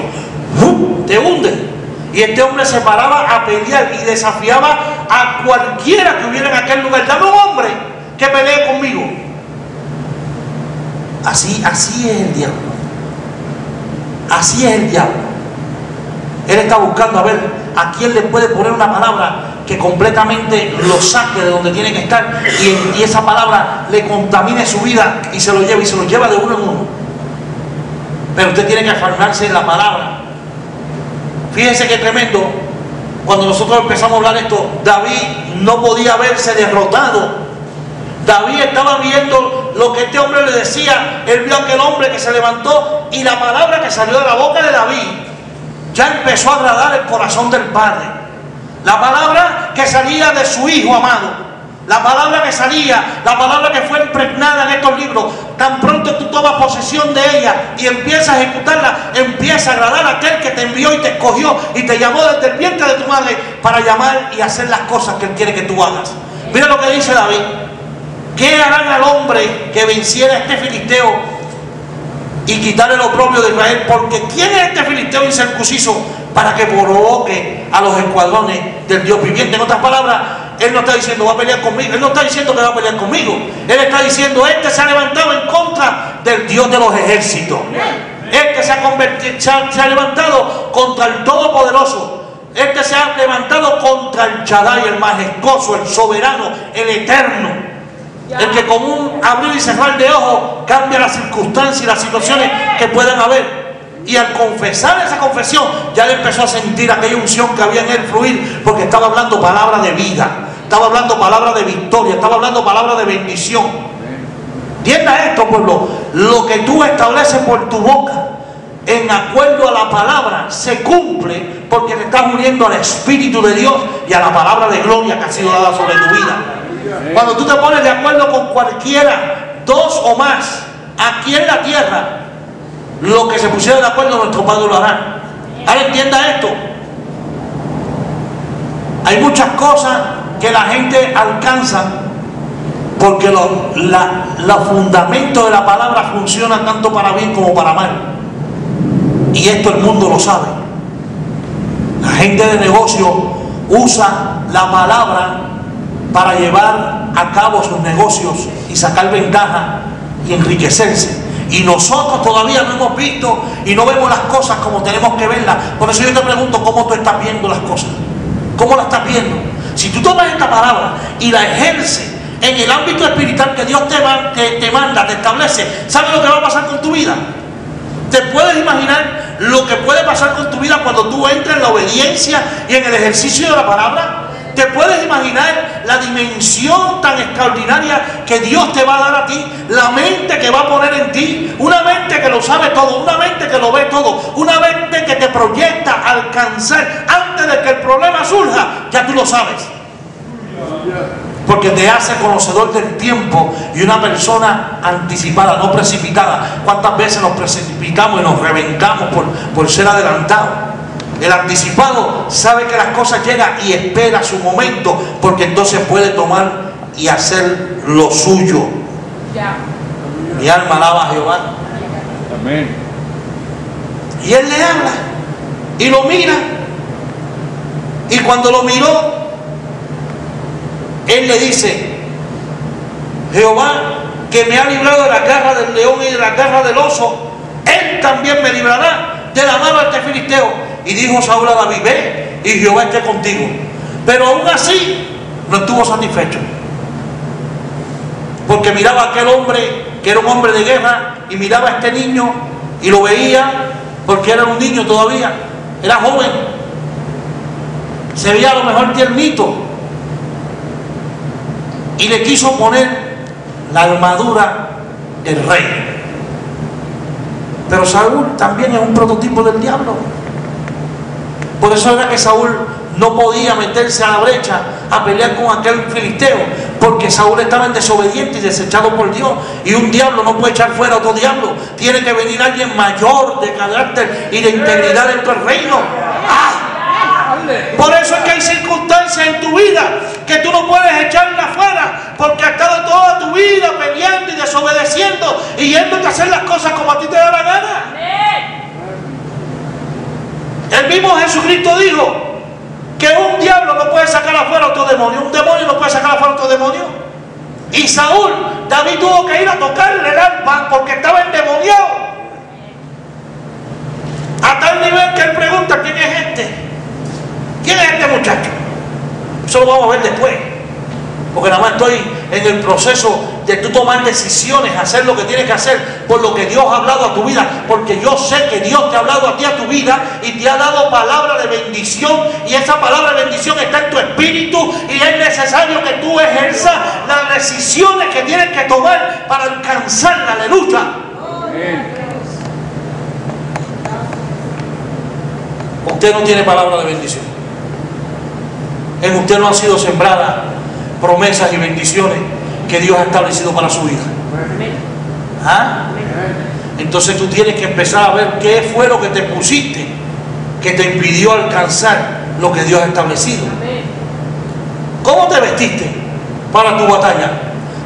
Te hunde. Y este hombre se paraba a pelear y desafiaba a cualquiera que hubiera en aquel lugar. Dame un hombre que pelee conmigo. Así es el diablo. Así es el diablo. Él está buscando a ver a quién le puede poner una palabra que completamente lo saque de donde tiene que estar, y esa palabra le contamine su vida y se lo lleva de uno en uno. Pero usted tiene que afanarse en la palabra. Fíjense qué tremendo. Cuando nosotros empezamos a hablar esto, David no podía verse derrotado. David estaba viendo lo que este hombre le decía. Él vio a aquel hombre que se levantó, y la palabra que salió de la boca de David ya empezó a agradar el corazón del Padre. La palabra que salía de su Hijo amado, la palabra que salía, la palabra que fue impregnada en estos libros, tan pronto tú tomas posesión de ella y empiezas a ejecutarla, empieza a agradar a aquel que te envió y te escogió y te llamó desde el vientre de tu madre para llamar y hacer las cosas que Él quiere que tú hagas. Mira lo que dice David: ¿qué harán al hombre que venciera a este filisteo y quitarle lo propio de Israel? Porque ¿quién es este filisteo incircunciso para que provoque a los escuadrones del Dios viviente? En otras palabras, él no está diciendo va a pelear conmigo, él no está diciendo que va a pelear conmigo, él está diciendo este se ha levantado en contra del Dios de los ejércitos, este se ha levantado contra el Todopoderoso, este se ha levantado contra el Shaddai, el majestuoso, el soberano, el eterno, el que con un abrir y cerrar de ojos cambia las circunstancias y las situaciones que puedan haber. Y al confesar esa confesión, ya le empezó a sentir aquella unción que había en él fluir, porque estaba hablando palabra de vida, estaba hablando palabra de victoria, estaba hablando palabra de bendición. Entienda esto, pueblo: lo que tú estableces por tu boca en acuerdo a la palabra se cumple, porque te estás uniendo al Espíritu de Dios y a la palabra de gloria que ha sido dada sobre tu vida. Cuando tú te pones de acuerdo con cualquiera, dos o más, aquí en la tierra, lo que se pusiera de acuerdo, nuestro Padre lo hará. Ahora entienda esto: hay muchas cosas que la gente alcanza Porque los fundamentos de la palabra funcionan tanto para bien como para mal. Y esto el mundo lo sabe. La gente de negocio usa la palabra para llevar a cabo sus negocios y sacar ventaja y enriquecerse. Y nosotros todavía no hemos visto y no vemos las cosas como tenemos que verlas. Por eso yo te pregunto, ¿cómo tú estás viendo las cosas? ¿Cómo las estás viendo? Si tú tomas esta palabra y la ejerces en el ámbito espiritual que Dios te manda, te establece, ¿sabes lo que va a pasar con tu vida? ¿Te puedes imaginar lo que puede pasar con tu vida cuando tú entras en la obediencia y en el ejercicio de la palabra? ¿Te puedes imaginar la dimensión tan extraordinaria que Dios te va a dar a ti? La mente que va a poner en ti, una mente que lo sabe todo, una mente que lo ve todo, una mente que te proyecta a alcanzar antes de que el problema surja, ya tú lo sabes. Porque te hace conocedor del tiempo y una persona anticipada, no precipitada. ¿Cuántas veces nos precipitamos y nos reventamos por ser adelantados? El anticipado sabe que las cosas llegan y espera su momento, porque entonces puede tomar y hacer lo suyo. Mi alma alaba a Jehová. Amén. Y él le habla y lo mira, y cuando lo miró, él le dice: Jehová, que me ha librado de la garra del león y de la garra del oso, él también me librará de la mano de este filisteo. Y dijo Saúl a David: ve, y Jehová esté contigo. Pero aún así no estuvo satisfecho, porque miraba a aquel hombre que era un hombre de guerra, y miraba a este niño y lo veía, porque era un niño todavía, era joven, se veía a lo mejor tiernito, y le quiso poner la armadura del rey. Pero Saúl también es un prototipo del diablo. Por eso era que Saúl no podía meterse a la brecha a pelear con aquel filisteo, porque Saúl estaba en desobediente y desechado por Dios, y un diablo no puede echar fuera a otro diablo. Tiene que venir alguien mayor de carácter y de integridad dentro del reino. Por eso es que hay circunstancias en tu vida que tú no puedes echarla fuera, porque has estado toda tu vida peleando y desobedeciendo y yéndote a hacer las cosas como a ti te da la gana. El mismo Jesucristo dijo que un diablo no puede sacar afuera otro demonio, un demonio no puede sacar afuera otro demonio. Y Saúl, David tuvo que ir a tocarle el arpa porque estaba endemoniado, a tal nivel que él pregunta: ¿quién es este? ¿Quién es este muchacho? Eso lo vamos a ver después, porque nada más estoy en el proceso de tú tomar decisiones, hacer lo que tienes que hacer por lo que Dios ha hablado a tu vida, porque yo sé que Dios te ha hablado a ti, a tu vida, y te ha dado palabra de bendición, y esa palabra de bendición está en tu espíritu, y es necesario que tú ejerzas las decisiones que tienes que tomar para alcanzarla. Aleluya. Usted no tiene palabra de bendición. En usted no han sido sembradas promesas y bendiciones que Dios ha establecido para su vida. ¿Ah? Entonces tú tienes que empezar a ver qué fue lo que te pusiste que te impidió alcanzar lo que Dios ha establecido. ¿Cómo te vestiste para tu batalla?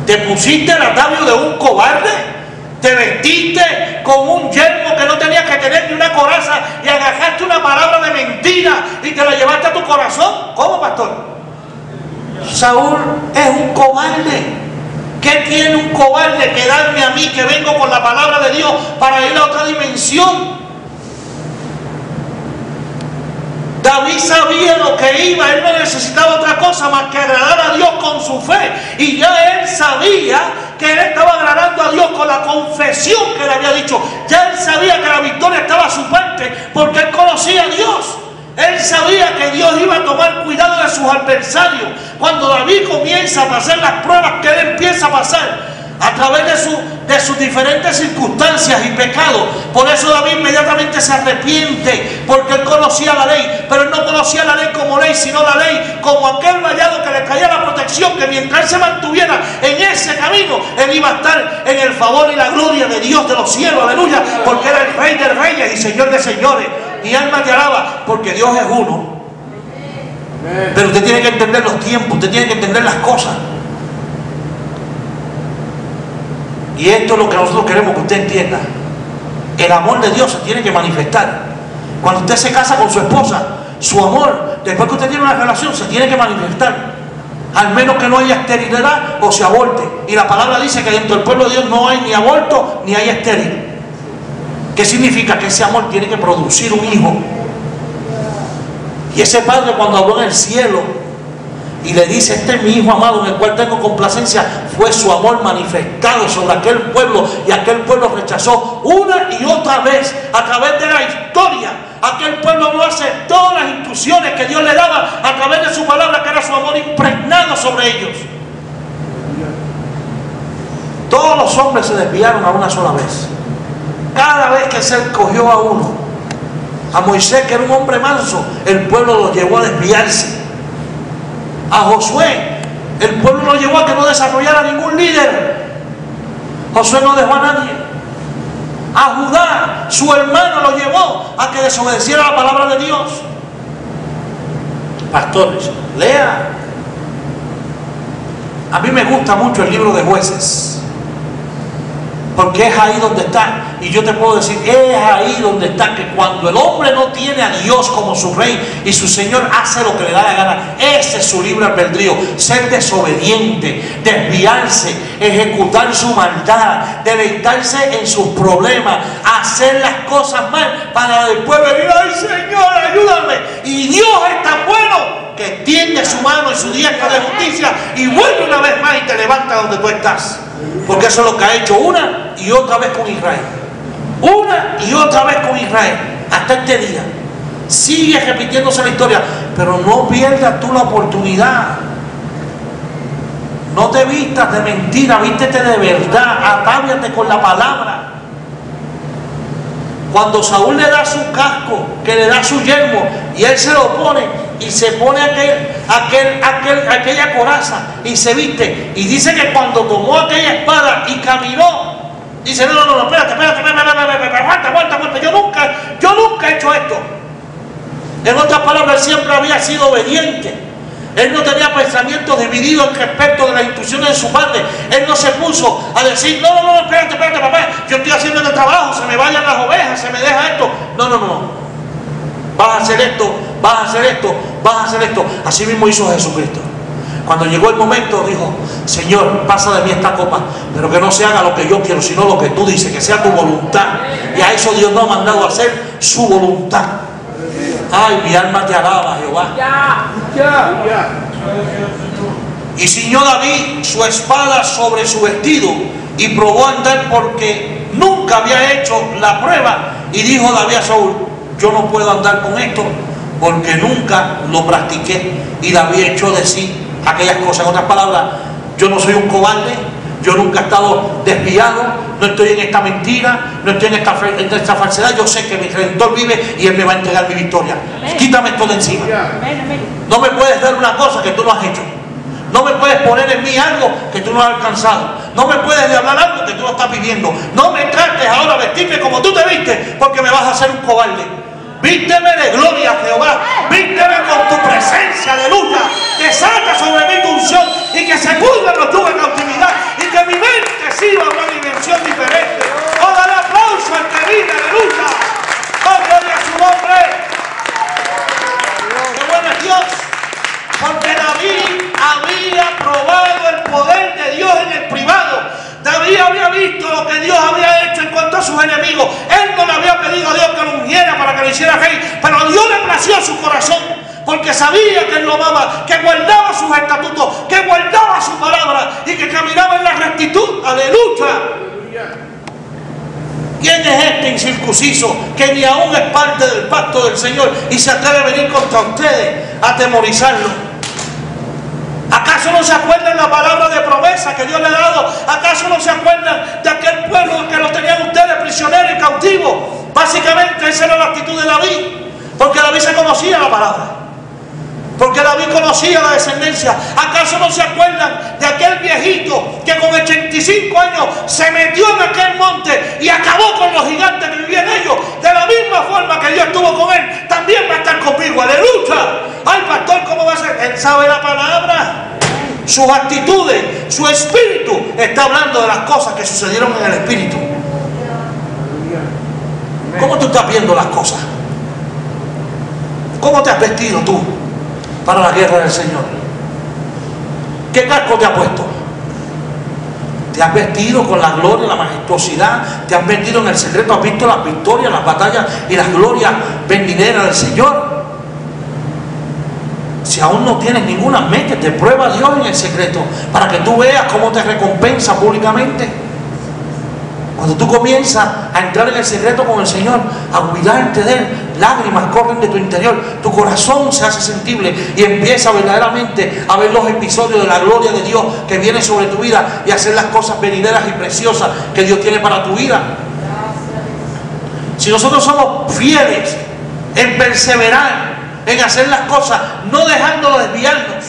¿Te pusiste el atavio de un cobarde? ¿Te vestiste con un yelmo que no tenías que tener ni una coraza y agarraste una palabra de mentira y te la llevaste a tu corazón? ¿Cómo, pastor? Saúl es un cobarde. ¿Qué tiene un cobarde que darme a mí, que vengo con la palabra de Dios para ir a otra dimensión? David sabía lo que iba, él no necesitaba otra cosa más que agradar a Dios con su fe, y ya él sabía que él estaba agradando a Dios con la confesión que le había dicho. Ya él sabía que la victoria estaba a su parte, porque él conocía a Dios. Él sabía que Dios iba a tomar cuidado de sus adversarios. Cuando David comienza a pasar las pruebas que él empieza a pasar a través de sus diferentes circunstancias y pecados, por eso David inmediatamente se arrepiente, porque él conocía la ley, pero él no conocía la ley como ley, sino la ley como aquel vallado que le traía la protección, que mientras él se mantuviera en ese camino, él iba a estar en el favor y la gloria de Dios de los cielos. Aleluya, porque era el Rey de reyes y Señor de señores. Mi alma te alaba, porque Dios es uno. Pero usted tiene que entender los tiempos, usted tiene que entender las cosas. Y esto es lo que nosotros queremos que usted entienda. El amor de Dios se tiene que manifestar. Cuando usted se casa con su esposa, su amor, después que usted tiene una relación, se tiene que manifestar. Al menos que no haya esterilidad o se aborte. Y la palabra dice que dentro del pueblo de Dios no hay ni aborto ni hay estéril. ¿Qué significa? Que ese amor tiene que producir un hijo. Y ese padre, cuando habló en el cielo y le dice: este es mi hijo amado en el cual tengo complacencia, fue su amor manifestado sobre aquel pueblo, y aquel pueblo rechazó una y otra vez a través de la historia. Aquel pueblo no aceptó las instrucciones que Dios le daba a través de su palabra, que era su amor impregnado sobre ellos. Todos los hombres se desviaron a una sola vez. Cada vez que se escogió a uno, a Moisés, que era un hombre manso, el pueblo lo llevó a desviarse. A Josué, el pueblo lo llevó a que no desarrollara ningún líder. Josué no dejó a nadie. A Judá, su hermano, lo llevó a que desobedeciera la palabra de Dios. Pastores, lea. A mí me gusta mucho el libro de Jueces, porque es ahí donde está. Y yo te puedo decir, es ahí donde está, que cuando el hombre no tiene a Dios como su rey y su Señor, hace lo que le da la gana. Ese es su libre albedrío. Ser desobediente, desviarse, ejecutar su maldad, deleitarse en sus problemas, hacer las cosas mal para después venir: ay Señor, ayúdame. Y Dios es tan bueno que tiende su mano y su diestra de justicia y vuelve una vez más y te levanta donde tú estás. Porque eso es lo que ha hecho una y otra vez con Israel. Una y otra vez con Israel. Hasta este día. Sigue repitiéndose la historia. Pero no pierdas tú la oportunidad. No te vistas de mentira, vístete de verdad. Atáviate con la palabra. Cuando Saúl le da su casco, que le da su yelmo, y él se lo pone y se pone aquella coraza y se viste, y dice que cuando tomó aquella espada y caminó, dice: no, espérate, aguanta, yo nunca he hecho esto. En otras palabras, él siempre había sido obediente. Él no tenía pensamientos divididos en respecto de las instrucciones de su padre. Él no se puso a decir: no, espérate, papá, yo estoy haciendo este trabajo, se me vayan las ovejas, se me deja esto. No. Vas a hacer esto, vas a hacer esto, vas a hacer esto. Así mismo hizo Jesucristo. Cuando llegó el momento, dijo: Señor, pasa de mí esta copa, pero que no se haga lo que yo quiero, sino lo que tú dices, que sea tu voluntad. Y a eso Dios nos ha mandado a hacer su voluntad. Ay, mi alma te alaba, Jehová. Y ciñó David su espada sobre su vestido y probó a andar, porque nunca había hecho la prueba. Y dijo David a Saúl: yo no puedo andar con esto porque nunca lo practiqué. Y David echó de sí aquellas cosas. En otras palabras, yo no soy un cobarde, yo nunca he estado desviado, no estoy en esta mentira, no estoy en esta falsedad. Yo sé que mi Redentor vive y Él me va a entregar mi victoria. Amén. Quítame esto de encima. Amén. No me puedes dar una cosa que tú no has hecho. No me puedes poner en mí algo que tú no has alcanzado. No me puedes hablar algo que tú no estás viviendo. No me trates ahora a vestirme como tú te vistes, porque me vas a hacer un cobarde. Vísteme de gloria, Jehová. Vísteme con tu presencia, aleluya. Desata sobre mí tu unción y que se pudran los yugos de cautividad y que mi mente sirva a una dimensión diferente. Oh, dale aplauso al que vive, aleluya. Oh, gloria a su nombre. Qué bueno es Dios. Porque David había probado el poder de Dios en el privado. David había visto lo que Dios había hecho en cuanto a sus enemigos. Él no le había pedido a Dios que lo ungiera para que lo hiciera rey, pero a Dios le plació su corazón, porque sabía que Él lo amaba, que guardaba sus estatutos, que guardaba su palabra y que caminaba en la rectitud. ¡Aleluya! ¿Quién es este incircunciso que ni aún es parte del pacto del Señor y se atreve a venir contra ustedes a atemorizarlo? ¿Acaso no se acuerdan la palabra de promesa que Dios le ha dado? ¿Acaso no se acuerdan de aquel pueblo que lo tenían ustedes prisioneros y cautivos? Básicamente esa era la actitud de David, porque David se conocía la palabra, porque David conocía la descendencia. ¿Acaso no se acuerdan de aquel viejito que con 85 años se metió en aquel monte y acabó con los gigantes que vivían ellos? De la misma forma que Dios estuvo con él, también va a estar conmigo. ¡Aleluya! Ay, pastor, ¿cómo va a ser? Él sabe la palabra. sus actitudes, su espíritu está hablando de las cosas que sucedieron en el espíritu. ¿Cómo tú estás viendo las cosas? ¿Cómo te has vestido tú para la guerra del Señor? ¿Qué casco te has puesto? ¿Te has vestido con la gloria, la majestuosidad? ¿Te has vestido en el secreto? ¿Has visto las victorias, las batallas y las glorias venideras del Señor? Si aún no tienes ninguna, métete, prueba a Dios en el secreto para que tú veas cómo te recompensa públicamente. Cuando tú comienzas a entrar en el secreto con el Señor, a cuidarte de Él, lágrimas corren de tu interior, tu corazón se hace sensible y empieza verdaderamente a ver los episodios de la gloria de Dios que viene sobre tu vida y hacer las cosas venideras y preciosas que Dios tiene para tu vida. Si nosotros somos fieles en perseverar, en hacer las cosas, no dejándolo desviarnos,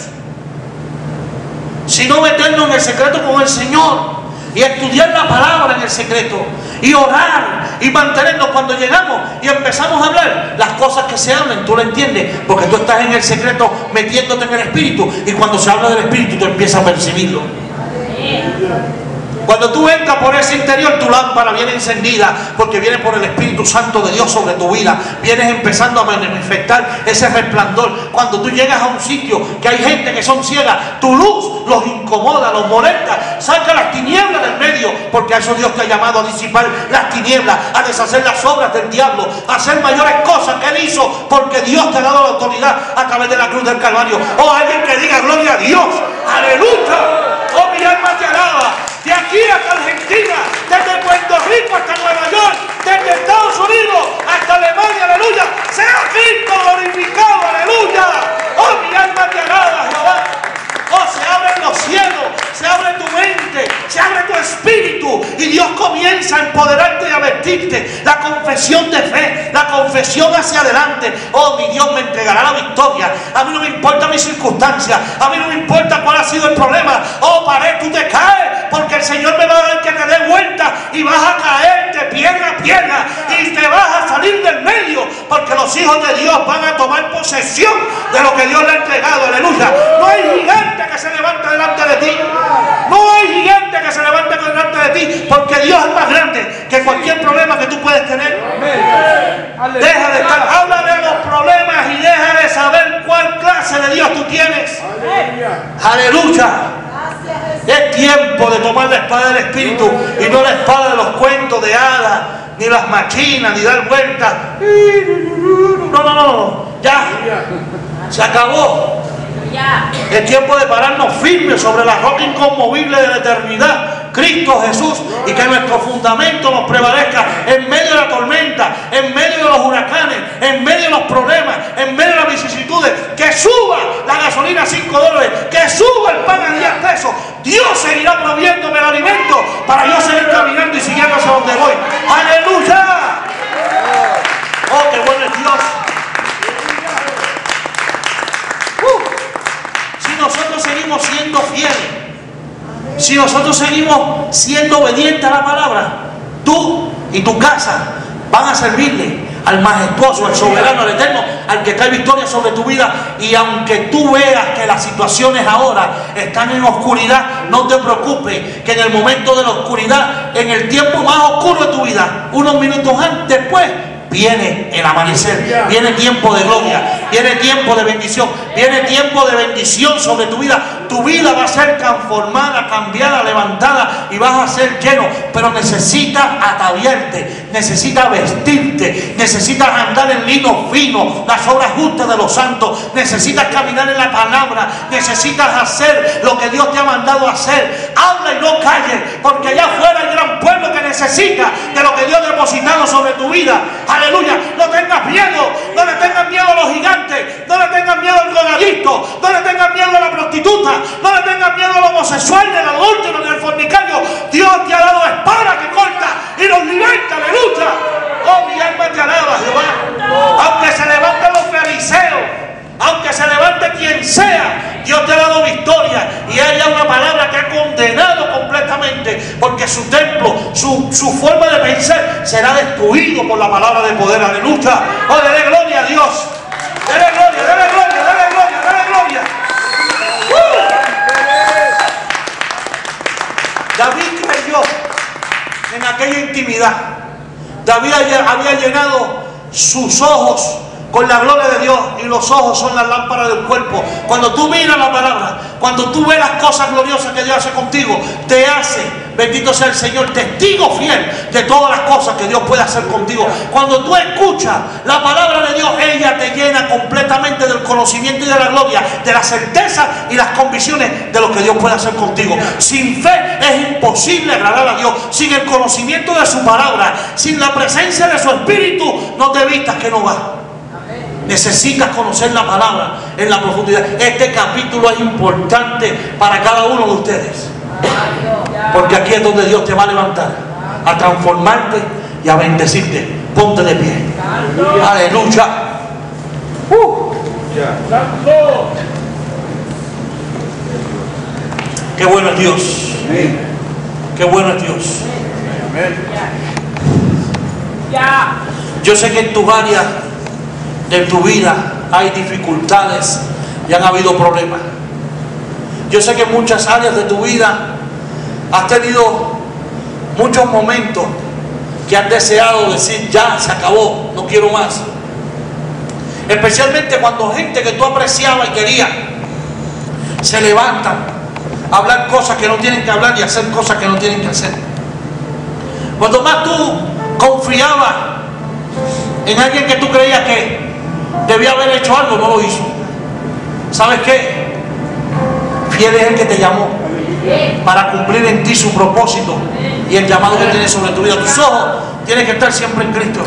sino meternos en el secreto con el Señor y estudiar la palabra en el secreto y orar y mantenernos. Cuando llegamos y empezamos a hablar las cosas que se hablan, tú lo entiendes porque tú estás en el secreto metiéndote en el espíritu, y cuando se habla del espíritu tú empiezas a percibirlo. Cuando tú entras por ese interior, tu lámpara viene encendida porque viene por el Espíritu Santo de Dios sobre tu vida. Vienes empezando a manifestar ese resplandor. Cuando tú llegas a un sitio que hay gente que son ciegas, tu luz los incomoda, los molesta, saca las tinieblas del medio, porque a eso Dios te ha llamado, a disipar las tinieblas, a deshacer las obras del diablo, a hacer mayores cosas que Él hizo, porque Dios te ha dado la autoridad a través de la cruz del Calvario. Oh, alguien que diga gloria a Dios, aleluya. Oh, mi alma te alaba. De aquí hasta Argentina, desde Puerto Rico hasta Nueva York, desde Estados Unidos hasta Alemania, aleluya, sea Cristo glorificado, aleluya. Oh, mi alma te alaba, Jehová. Oh, se abren los cielos, se abre tu mente, se abre tu espíritu, y Dios comienza a empoderarte y a vestirte. La confesión de fe, la confesión hacia adelante. Oh, mi Dios me entregará la victoria. A mí no me importa mi circunstancia, a mí no me importa cuál ha sido el problema. Oh, pared, tú te caes, porque el Señor me va a dar que te dé vuelta y vas a caerte pierna a pierna y te vas a salir del medio, porque los hijos de Dios van a tomar posesión de lo que Dios le ha entregado, aleluya. No hay gigante que se levante delante de ti, no hay gigante que se levante delante de ti, porque Dios es más grande que cualquier problema que tú puedes tener. Deja de estar, habla de los problemas y deja de saber cuál clase de Dios tú tienes. Aleluya. Es tiempo de tomar la espada del Espíritu y no la espada de los cuentos de hadas, ni las machinas, ni dar vueltas. No, ya se acabó. Es tiempo de pararnos firmes sobre la roca inconmovible de la eternidad, Cristo Jesús, y que nuestro fundamento nos prevalezca en medio de la tormenta, en medio de los huracanes, en medio de los problemas, en medio de las vicisitudes. Que suba la gasolina a $5, que suba el pan a 10 pesos. Dios seguirá proviéndome el alimento para yo seguir caminando y siguiendo hacia donde voy. ¡Aleluya! ¡Oh, qué bueno es Dios! Si nosotros seguimos siendo fieles, si nosotros seguimos siendo obedientes a la palabra, tú y tu casa van a servirle al majestuoso, al soberano, al eterno, al que trae victoria sobre tu vida. Y aunque tú veas que las situaciones ahora están en oscuridad, no te preocupes, que en el momento de la oscuridad, en el tiempo más oscuro de tu vida, unos minutos antes, después, viene el amanecer, viene tiempo de gloria, viene tiempo de bendición, viene tiempo de bendición sobre tu vida. Tu vida va a ser transformada, cambiada, levantada, y vas a ser lleno. Pero necesitas ataviarte, necesitas vestirte, necesitas andar en lino fino, las obras justas de los santos, necesitas caminar en la palabra, necesitas hacer lo que Dios te ha mandado a hacer. Habla y no calles, porque allá afuera hay gran pueblo que necesita de lo que Dios ha depositado sobre tu vida. Aleluya. No tengas miedo, no le tengas miedo a los gigantes, no le tengas miedo al drogadicto, no le tengas miedo a la prostituta, no le tengas miedo al homosexual, del adúltero, del fornicario. Dios te ha dado espada que corta y nos liberta. Aleluya. Oh, mi alma te alaba, Jehová. Aunque se levanten los fariseos, aunque se levante quien sea, Dios te ha dado victoria. Y hay una palabra que ha condenado completamente, porque su templo, su forma de pensar será destruido por la palabra de poder. Aleluya. Oh, dele gloria a Dios. Dele gloria, dele gloria, dele gloria, dele gloria. aquella intimidad. David había llenado sus ojos con la gloria de Dios, y los ojos son la lámpara del cuerpo. Cuando tú miras la palabra, cuando tú ves las cosas gloriosas que Dios hace contigo, te hace, bendito sea el Señor, testigo fiel de todas las cosas que Dios puede hacer contigo. Cuando tú escuchas la palabra de Dios, ella te llena completamente del conocimiento y de la gloria, de la certeza y las convicciones de lo que Dios puede hacer contigo. Sin fe es imposible agradar a Dios. Sin el conocimiento de su palabra, sin la presencia de su Espíritu, no te vistas que no va. Necesitas conocer la palabra en la profundidad. Este capítulo es importante para cada uno de ustedes, porque aquí es donde Dios te va a levantar, a transformarte y a bendecirte. Ponte de pie. Aleluya. Qué bueno es Dios. Qué bueno es Dios. Yo sé que en tus áreas de tu vida hay dificultades y han habido problemas. Yo sé que en muchas áreas de tu vida has tenido muchos momentos que has deseado decir: ya se acabó, no quiero más. Especialmente cuando gente que tú apreciabas y querías se levantan a hablar cosas que no tienen que hablar y hacer cosas que no tienen que hacer. Cuando más tú confiabas en alguien que tú creías que debía haber hecho algo, no lo hizo. ¿Sabes qué? Fiel es el que te llamó para cumplir en ti su propósito y el llamado que tiene sobre tu vida. Tus ojos tienen que estar siempre en Cristo.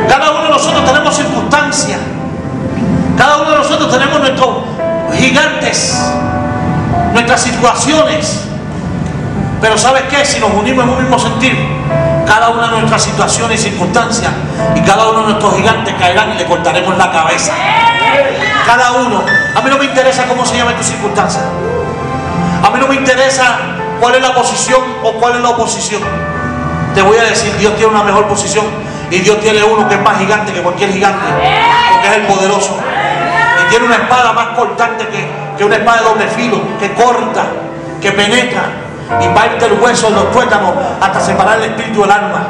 Cada uno de nosotros tenemos circunstancias. Cada uno de nosotros tenemos nuestros gigantes, nuestras situaciones. Pero ¿sabes qué? Si nos unimos en un mismo sentir, cada una de nuestras situaciones y circunstancias y cada uno de nuestros gigantes caerán y le cortaremos la cabeza. Cada uno. A mí no me interesa cómo se llama tu circunstancia. A mí no me interesa cuál es la posición o cuál es la oposición. Te voy a decir, Dios tiene una mejor posición y Dios tiene uno que es más gigante que cualquier gigante, porque es el poderoso. Y tiene una espada más cortante que una espada de doble filo, que corta, que penetra y parte el hueso en los tuétanos hasta separar el espíritu del alma.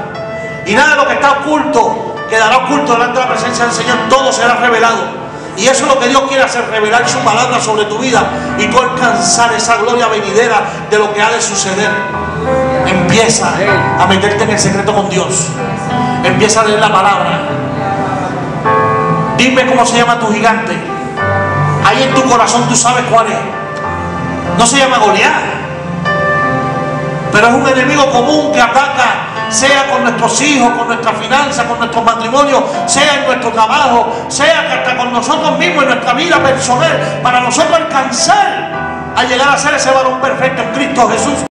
Y nada de lo que está oculto quedará oculto delante de la presencia del Señor. Todo será revelado. Y eso es lo que Dios quiere hacer: revelar su palabra sobre tu vida y tú alcanzar esa gloria venidera de lo que ha de suceder. Empieza a meterte en el secreto con Dios. Empieza a leer la palabra. Dime cómo se llama tu gigante. Ahí en tu corazón tú sabes cuál es. No se llama Goliat, pero es un enemigo común que ataca, sea con nuestros hijos, con nuestras finanzas, con nuestros matrimonios, sea en nuestro trabajo, sea que hasta con nosotros mismos en nuestra vida personal, para nosotros alcanzar a llegar a ser ese varón perfecto en Cristo Jesús.